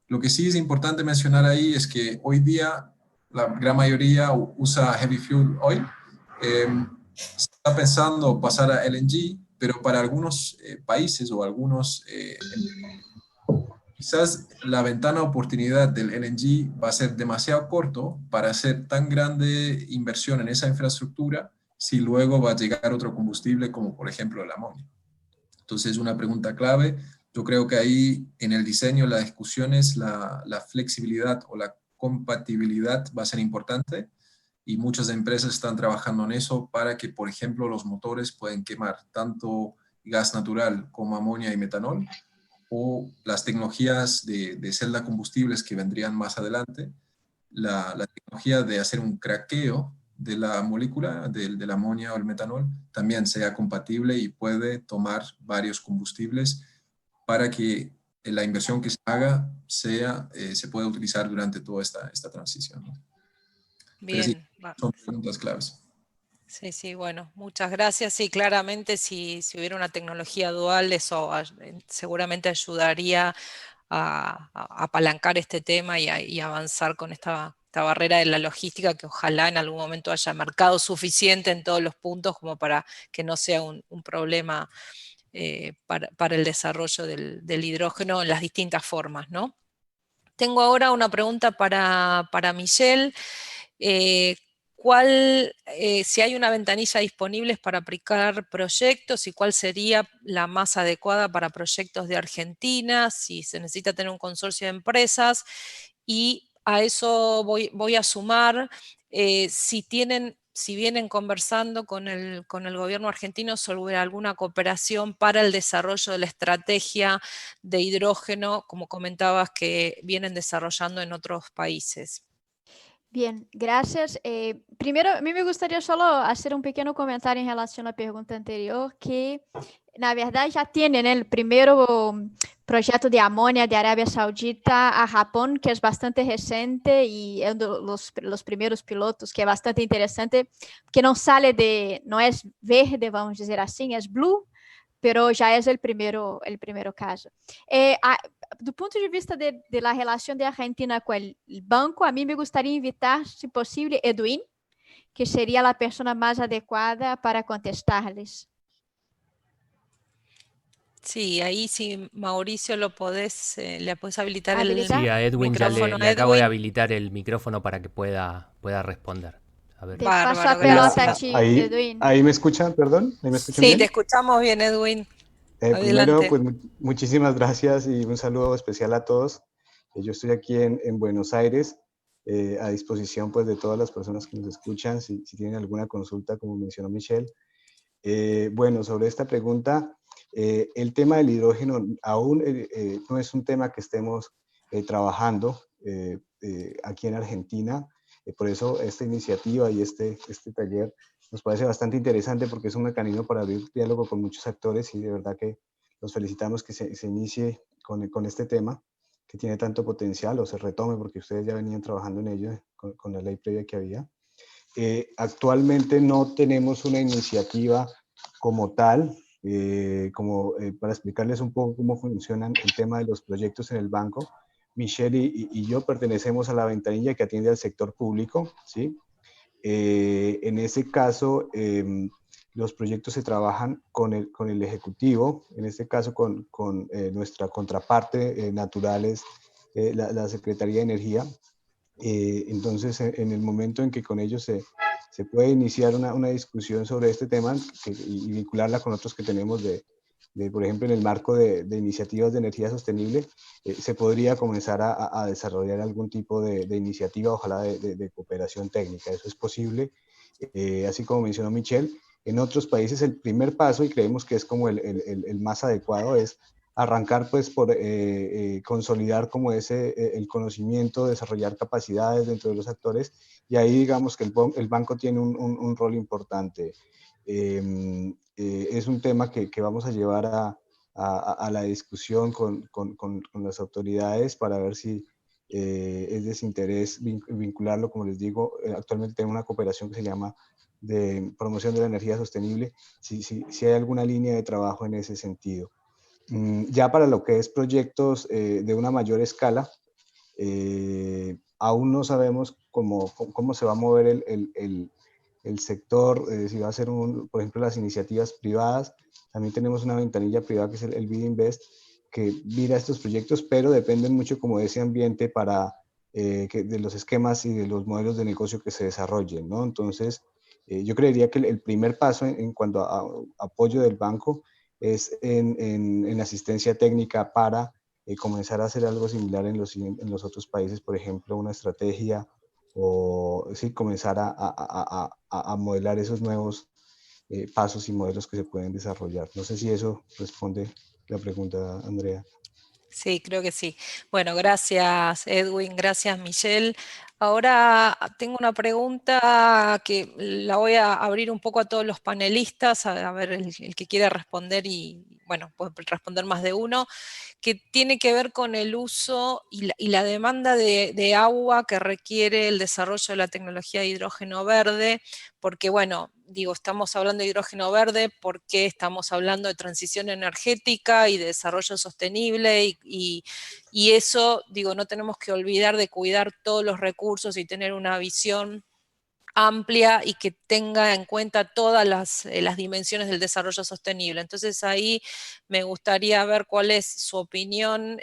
Speaker 7: Lo que sí es importante mencionar ahí es que hoy día la gran mayoría usa heavy fuel oil. Se está pensando pasar a LNG, pero para algunos países o algunos, quizás la ventana de oportunidad del LNG va a ser demasiado corto para hacer tan grande inversión en esa infraestructura, si luego va a llegar otro combustible como por ejemplo el amonio. Entonces es una pregunta clave. Yo creo que ahí en el diseño, la discusión es la flexibilidad o la compatibilidad va a ser importante, y muchas empresas están trabajando en eso para que, por ejemplo, los motores pueden quemar tanto gas natural como amonia y metanol, o las tecnologías de celda combustibles que vendrían más adelante, la tecnología de hacer un craqueo de la molécula del amonia o el metanol también sea compatible y puede tomar varios combustibles para que la inversión que se haga se pueda utilizar durante toda esta transición, ¿no?
Speaker 6: Bien.
Speaker 7: Sí, son preguntas claves.
Speaker 6: Sí, sí, bueno, muchas gracias. Sí, claramente si hubiera una tecnología dual, eso seguramente ayudaría a apalancar este tema y avanzar con esta barrera de la logística, que ojalá en algún momento haya mercado suficiente en todos los puntos como para que no sea un problema para el desarrollo del hidrógeno en las distintas formas, ¿no? Tengo ahora una pregunta para Michelle. Si hay una ventanilla disponible para aplicar proyectos, y cuál sería la más adecuada para proyectos de Argentina, si se necesita tener un consorcio de empresas, y a eso voy a sumar si vienen conversando con el gobierno argentino sobre alguna cooperación para el desarrollo de la estrategia de hidrógeno, como comentabas, que vienen desarrollando en otros países.
Speaker 9: Bien, gracias. Primero, a mí me gustaría solo hacer un pequeño comentario en relación a la pregunta anterior, que na verdad ya tienen el primero proyecto de amonia de Arabia Saudita a Japón, que es bastante reciente, y es de los primeros pilotos, que es bastante interesante, que no es verde, vamos a decir así, es blue, pero ya es el primero caso. Do ponto de vista de la relación de Argentina con el banco, a mí me gustaría invitar, si posible, Edwin, que sería la persona más adecuada para contestarles.
Speaker 6: Sí, ahí sí, Mauricio, le podés habilitar el micrófono.
Speaker 2: Sí, a Edwin ya le acabo de habilitar el micrófono para que pueda responder. A ver.
Speaker 9: Te paso la pelota a ti, Edwin.
Speaker 10: ¿Ahí me escuchan, perdón? ¿Ahí me escuchan
Speaker 6: sí,
Speaker 10: bien?
Speaker 6: Te escuchamos bien, Edwin.
Speaker 10: Primero, pues muchísimas gracias y un saludo especial a todos. Yo estoy aquí en Buenos Aires, a disposición pues de todas las personas que nos escuchan, si tienen alguna consulta, como mencionó Michelle. Bueno, sobre esta pregunta, el tema del hidrógeno aún no es un tema que estemos trabajando aquí en Argentina. Por eso esta iniciativa y este taller nos parece bastante interesante, porque es un mecanismo para abrir diálogo con muchos actores, y de verdad que los felicitamos que se inicie con este tema que tiene tanto potencial, o se retome, porque ustedes ya venían trabajando en ello con la ley previa que había. Actualmente no tenemos una iniciativa como tal para explicarles un poco cómo funcionan el tema de los proyectos en el banco, Michelle y yo pertenecemos a la ventanilla que atiende al sector público, ¿sí? En ese caso, los proyectos se trabajan con el Ejecutivo, en este caso con nuestra contraparte natural es la Secretaría de Energía. Entonces, en el momento en que con ellos se puede iniciar una discusión sobre este tema y vincularla con otros que tenemos por ejemplo, en el marco de iniciativas de energía sostenible, se podría comenzar a desarrollar algún tipo de iniciativa, ojalá de cooperación técnica. Eso es posible. Así como mencionó Michelle, en otros países el primer paso, y creemos que es como el más adecuado, es arrancar pues por consolidar como el conocimiento, desarrollar capacidades dentro de los actores, y ahí digamos que el banco tiene un rol importante. Es un tema que vamos a llevar a la discusión con las autoridades para ver si es de su interés vincularlo. Como les digo, actualmente tenemos una cooperación que se llama de promoción de la energía sostenible, si hay alguna línea de trabajo en ese sentido. Ya para lo que es proyectos de una mayor escala, aún no sabemos cómo se va a mover el sector, si va a ser, por ejemplo, las iniciativas privadas. También tenemos una ventanilla privada que es el BID Invest, que mira estos proyectos, pero dependen mucho como de ese ambiente de los esquemas y de los modelos de negocio que se desarrollen, ¿no? Entonces, yo creería que el primer paso en cuanto a apoyo del banco es en asistencia técnica para comenzar a hacer algo similar en los otros países, por ejemplo, una estrategia o sí, comenzar a modelar esos nuevos pasos y modelos que se pueden desarrollar. No sé si eso responde la pregunta, Andrea.
Speaker 6: Sí, creo que sí. Bueno, gracias Edwin, gracias Michelle. Ahora tengo una pregunta que la voy a abrir un poco a todos los panelistas, a ver el que quiera responder y bueno, puede responder más de uno, que tiene que ver con el uso y la demanda de agua que requiere el desarrollo de la tecnología de hidrógeno verde, porque bueno, digo, estamos hablando de hidrógeno verde porque estamos hablando de transición energética y de desarrollo sostenible y eso, digo, no tenemos que olvidar de cuidar todos los recursos y tener una visión amplia y que tenga en cuenta todas las dimensiones del desarrollo sostenible. Entonces ahí me gustaría ver cuál es su opinión,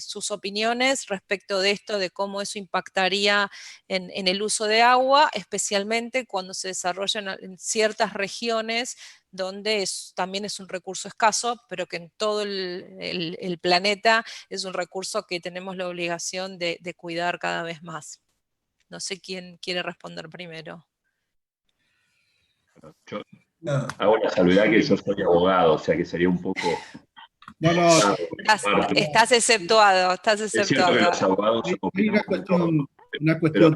Speaker 6: sus opiniones respecto de esto, de cómo eso impactaría en el uso de agua, especialmente cuando se desarrollan en ciertas regiones donde también es un recurso escaso, pero que en todo el planeta es un recurso que tenemos la obligación de cuidar cada vez más. No sé quién quiere responder primero.
Speaker 3: Yo hago la salvedad que yo soy abogado, o sea que sería un poco...
Speaker 5: No.
Speaker 6: Estás exceptuado, estás exceptuado.
Speaker 3: Es cierto que los abogados
Speaker 5: opinamos una cuestión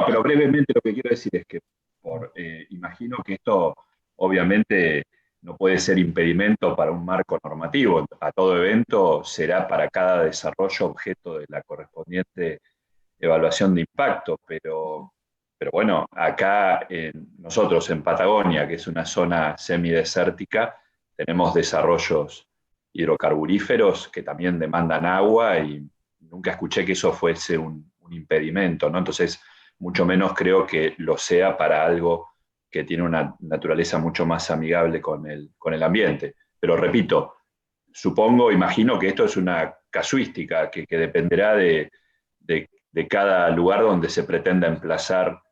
Speaker 3: pero brevemente lo que quiero decir es que imagino que esto obviamente no puede ser impedimento para un marco normativo. A todo evento será para cada desarrollo objeto de la correspondiente evaluación de impacto, pero bueno, acá nosotros en Patagonia, que es una zona semidesértica, tenemos desarrollos hidrocarburíferos que también demandan agua y nunca escuché que eso fuese un impedimento, ¿no? Entonces, mucho menos creo que lo sea para algo que tiene una naturaleza mucho más amigable con el ambiente. Pero repito, imagino que esto es una casuística que dependerá de cada lugar donde se pretenda emplazar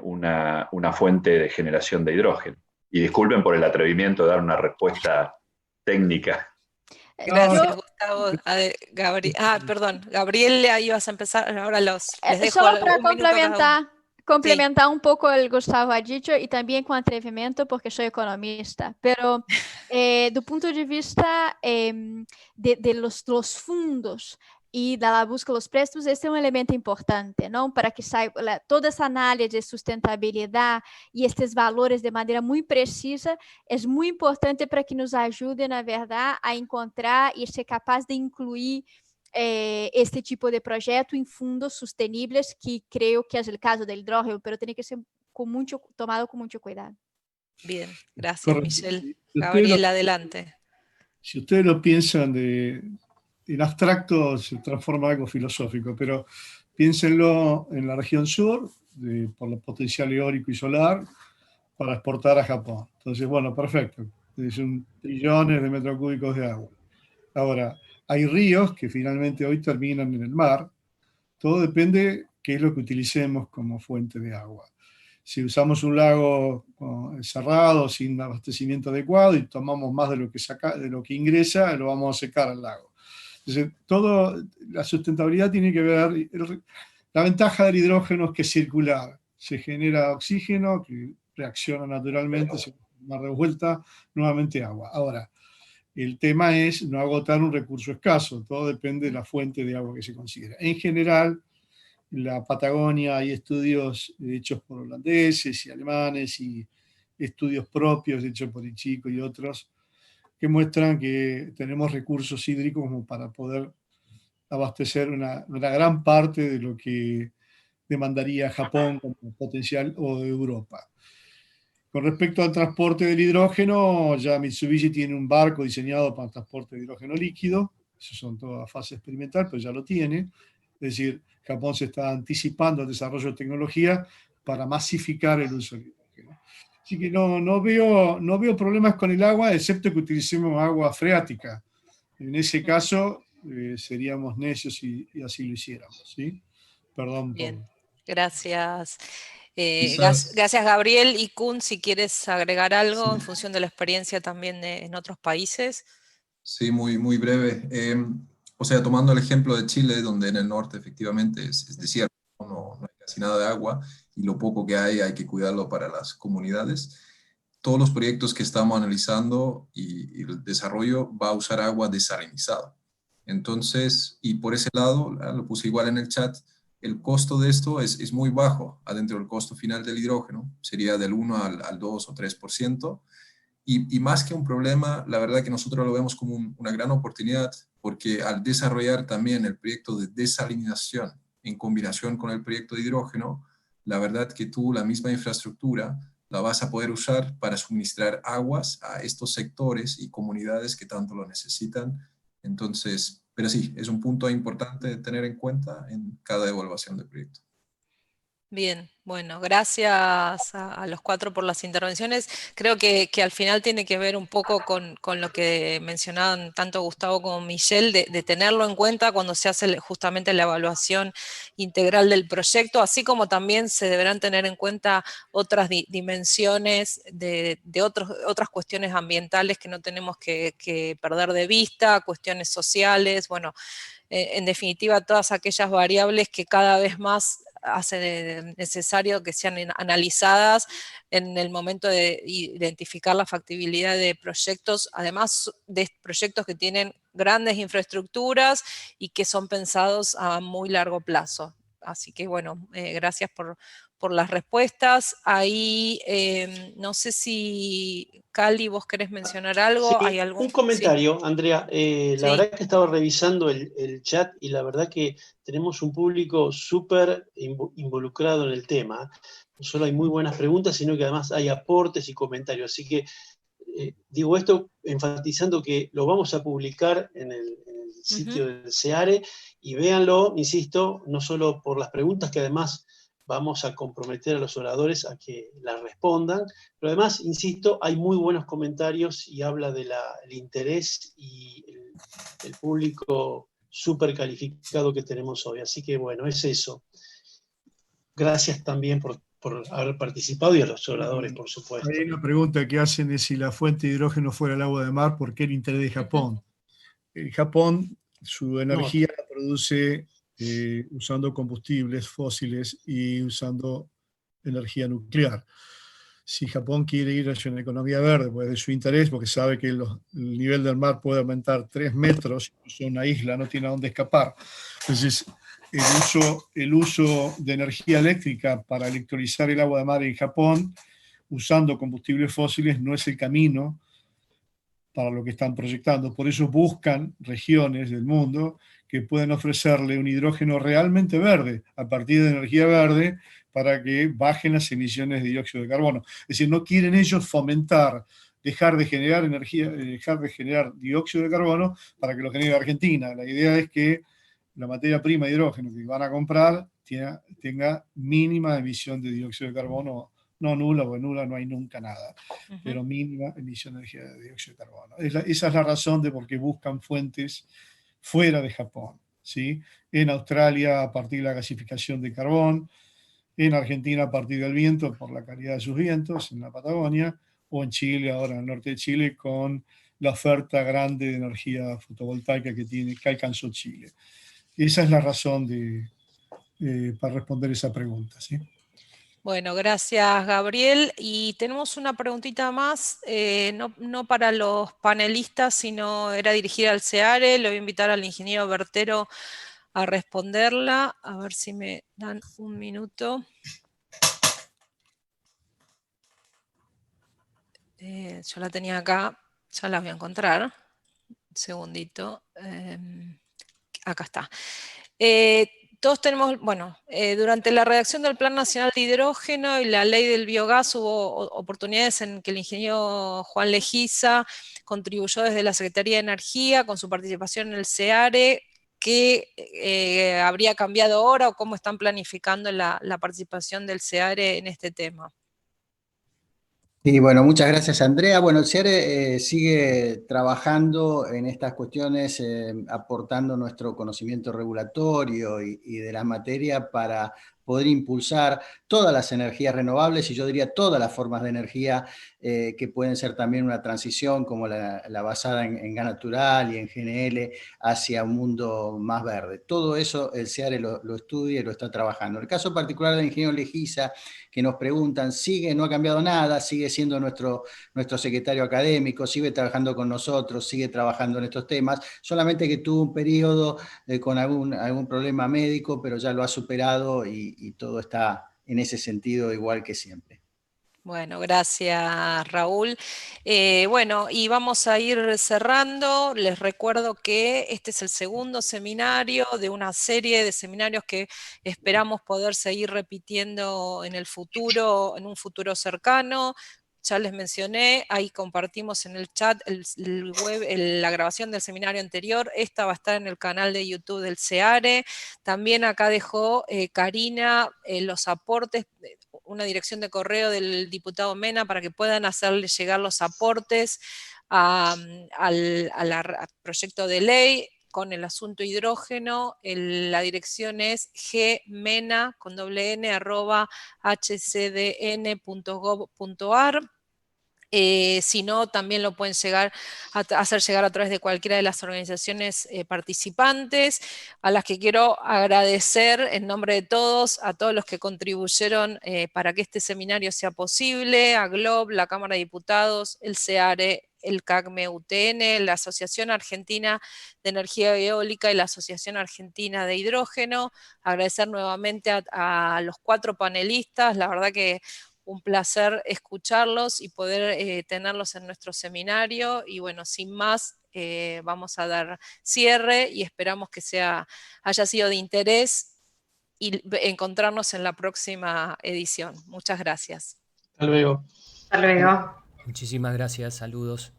Speaker 3: una fuente de generación de hidrógeno. Y disculpen por el atrevimiento de dar una respuesta técnica.
Speaker 6: Gracias, Gustavo. Perdón, Gabriel, ahí vas a empezar, ahora les dejo
Speaker 9: solo para complementar
Speaker 6: sí.
Speaker 9: un poco el Gustavo ha dicho y también con atrevimiento porque soy economista, pero do punto de vista de los fundos e da busca dos préstamos, esse é um elemento importante, não? Para que saiba toda essa análise de sustentabilidade e estes valores de maneira muito precisa, é muito importante para que nos ajude, na verdade, a encontrar e ser capaz de incluir este tipo de projeto em fundos sustentáveis, que creio que é o caso do hidrogênio, mas tem que ser tomado com muito cuidado.
Speaker 6: Bien, gracias,
Speaker 5: Correcto.
Speaker 6: Michelle.
Speaker 5: Si
Speaker 6: Gabriel, adelante.
Speaker 5: Si ustedes lo piensan en abstracto, se transforma en algo filosófico, pero piénsenlo en la región sur, por el potencial eólico y solar, para exportar a Japón. Entonces, bueno, perfecto. Son trillones de metros cúbicos de agua. Ahora, hay ríos que finalmente hoy terminan en el mar. Todo depende qué es lo que utilicemos como fuente de agua. Si usamos un lago cerrado, sin abastecimiento adecuado, y tomamos más de lo que ingresa, lo vamos a secar al lago. Entonces, la sustentabilidad tiene que ver, la ventaja del hidrógeno es que es circular. Se genera oxígeno, que reacciona naturalmente, se da revuelta, nuevamente agua. Ahora, el tema es no agotar un recurso escaso, todo depende de la fuente de agua que se considera. En general, en la Patagonia hay estudios hechos por holandeses y alemanes y estudios propios hechos por Ichico y otros que muestran que tenemos recursos hídricos como para poder abastecer una gran parte de lo que demandaría Japón como potencial o Europa. Con respecto al transporte del hidrógeno, ya Mitsubishi tiene un barco diseñado para el transporte de hidrógeno líquido. Eso son todas fase experimental, pero ya lo tiene. Es decir, Japón se está anticipando al desarrollo de tecnología para masificar el uso del hidrógeno. Así que no veo problemas con el agua, excepto que utilicemos agua freática. En ese caso, seríamos necios y así lo hiciéramos, ¿sí? Perdón.
Speaker 6: Bien, gracias.
Speaker 7: Quizás,
Speaker 6: Gracias, Gabriel. Y Kun, si quieres agregar algo en función de la experiencia también en otros países.
Speaker 7: sí, muy breve. O sea, tomando el ejemplo de Chile, donde en el norte efectivamente es desierto, no hay casi nada de agua, y lo poco que hay que cuidarlo para las comunidades. Todos los proyectos que estamos analizando y el desarrollo va a usar agua desalinizada. Entonces, y por ese lado, lo puse igual en el chat, el costo de esto es muy bajo, adentro del costo final del hidrógeno, sería del 1 al 2 o 3%, y más que un problema, la verdad que nosotros lo vemos como una gran oportunidad, porque al desarrollar también el proyecto de desalinización en combinación con el proyecto de hidrógeno, la verdad que tú la misma infraestructura la vas a poder usar para suministrar aguas a estos sectores y comunidades que tanto lo necesitan. Entonces, pero sí, es un punto importante de tener en cuenta en cada evaluación del proyecto.
Speaker 6: Bien, bueno, gracias a los cuatro por las intervenciones. Creo que al final tiene que ver un poco con lo que mencionaban tanto Gustavo como Michelle, de tenerlo en cuenta cuando se hace justamente la evaluación integral del proyecto, así como también se deberán tener en cuenta otras dimensiones de otras cuestiones ambientales que no tenemos que perder de vista, cuestiones sociales, bueno, en definitiva todas aquellas variables que cada vez más hace necesario que sean analizadas en el momento de identificar la factibilidad de proyectos, además de proyectos que tienen grandes infraestructuras y que son pensados a muy largo plazo. Así que bueno, gracias por las respuestas. Ahí no sé si Cali, vos querés mencionar algo.
Speaker 1: Sí,
Speaker 6: ¿Hay algún?
Speaker 1: un comentario, sí. Andrea. La
Speaker 6: Sí.
Speaker 1: verdad que estaba revisando el chat y la verdad que tenemos un público súper involucrado en el tema. No solo hay muy buenas preguntas, sino que además hay aportes y comentarios. Así que digo esto enfatizando que lo vamos a publicar en el sitio del SEARE y véanlo, insisto, no solo por las preguntas que además vamos a comprometer a los oradores a que las respondan, pero además, insisto, hay muy buenos comentarios y habla del interés y el público súper calificado que tenemos hoy. Así que bueno, es eso. Gracias también por haber participado y a los oradores, por supuesto.
Speaker 5: Hay una pregunta que hacen es si la fuente de hidrógeno fuera el agua de mar, ¿por qué el interés de Japón? Japón, su energía la produce usando combustibles fósiles y usando energía nuclear. Si Japón quiere ir hacia una economía verde, pues de su interés, porque sabe que el nivel del mar puede aumentar 3 metros, es una isla, no tiene a dónde escapar. Entonces, el uso de energía eléctrica para electrolizar el agua de mar en Japón, usando combustibles fósiles, no es el camino para lo que están proyectando. Por eso buscan regiones del mundo que pueden ofrecerle un hidrógeno realmente verde, a partir de energía verde, para que bajen las emisiones de dióxido de carbono. Es decir, no quieren ellos fomentar dejar de generar energía, dejar de generar dióxido de carbono para que lo genere Argentina. La idea es que la materia prima de hidrógeno que van a comprar tenga mínima emisión de dióxido de carbono, no nula, porque nula no hay nunca nada, pero mínima emisión de energía de dióxido de carbono. Esa es la razón de por qué buscan fuentes fuera de Japón, ¿sí? En Australia a partir de la gasificación de carbón, en Argentina a partir del viento por la calidad de sus vientos, en la Patagonia, o en Chile, ahora en el norte de Chile, con la oferta grande de energía fotovoltaica que alcanzó Chile. Esa es la razón para responder esa pregunta, ¿sí?
Speaker 6: Bueno, gracias Gabriel. Y tenemos una preguntita más, no para los panelistas, sino era dirigida al SEARE. Le voy a invitar al ingeniero Bertero a responderla. A ver si me dan un minuto. Yo la tenía acá, ya la voy a encontrar. Un segundito. Acá está. Todos tenemos, bueno, durante la redacción del Plan Nacional de Hidrógeno y la Ley del Biogás hubo oportunidades en que el ingeniero Juan Legiza contribuyó desde la Secretaría de Energía con su participación en el SEARE. ¿Qué habría cambiado ahora o cómo están planificando la participación del SEARE en este tema?
Speaker 11: Sí, bueno, muchas gracias Andrea. Bueno, el SEARE sigue trabajando en estas cuestiones, aportando nuestro conocimiento regulatorio y de la materia para poder impulsar todas las energías renovables y yo diría todas las formas de energía que pueden ser también una transición como la basada en gas natural y en GNL hacia un mundo más verde. Todo eso el SEARE lo estudia y lo está trabajando. En el caso particular del ingeniero Legiza, que nos preguntan, no ha cambiado nada, sigue siendo nuestro secretario académico, sigue trabajando con nosotros, sigue trabajando en estos temas, solamente que tuvo un periodo con algún problema médico, pero ya lo ha superado y todo está en ese sentido igual que siempre.
Speaker 6: Bueno, gracias Raúl. Bueno, y vamos a ir cerrando. Les recuerdo que este es el segundo seminario de una serie de seminarios que esperamos poder seguir repitiendo en el futuro, en un futuro cercano. Ya les mencioné, ahí compartimos en el chat la grabación del seminario anterior. Esta va a estar en el canal de YouTube del SEARE. También acá dejó Karina los aportes, una dirección de correo del diputado Mena para que puedan hacerle llegar los aportes al proyecto de ley con el asunto hidrógeno. La dirección es gmena@hcdn.gov.ar. Si no, también lo pueden hacer llegar a través de cualquiera de las organizaciones participantes, a las que quiero agradecer en nombre de todos, a todos los que contribuyeron para que este seminario sea posible, a GLOB, la Cámara de Diputados, el SEARE, el CACME-UTN, la Asociación Argentina de Energía Eólica y la Asociación Argentina de Hidrógeno. Agradecer nuevamente a los 4 panelistas, la verdad que un placer escucharlos y poder tenerlos en nuestro seminario. Y bueno, sin más, vamos a dar cierre y esperamos que haya sido de interés y encontrarnos en la próxima edición. Muchas gracias.
Speaker 1: Hasta luego.
Speaker 4: Hasta luego.
Speaker 2: Muchísimas gracias, saludos.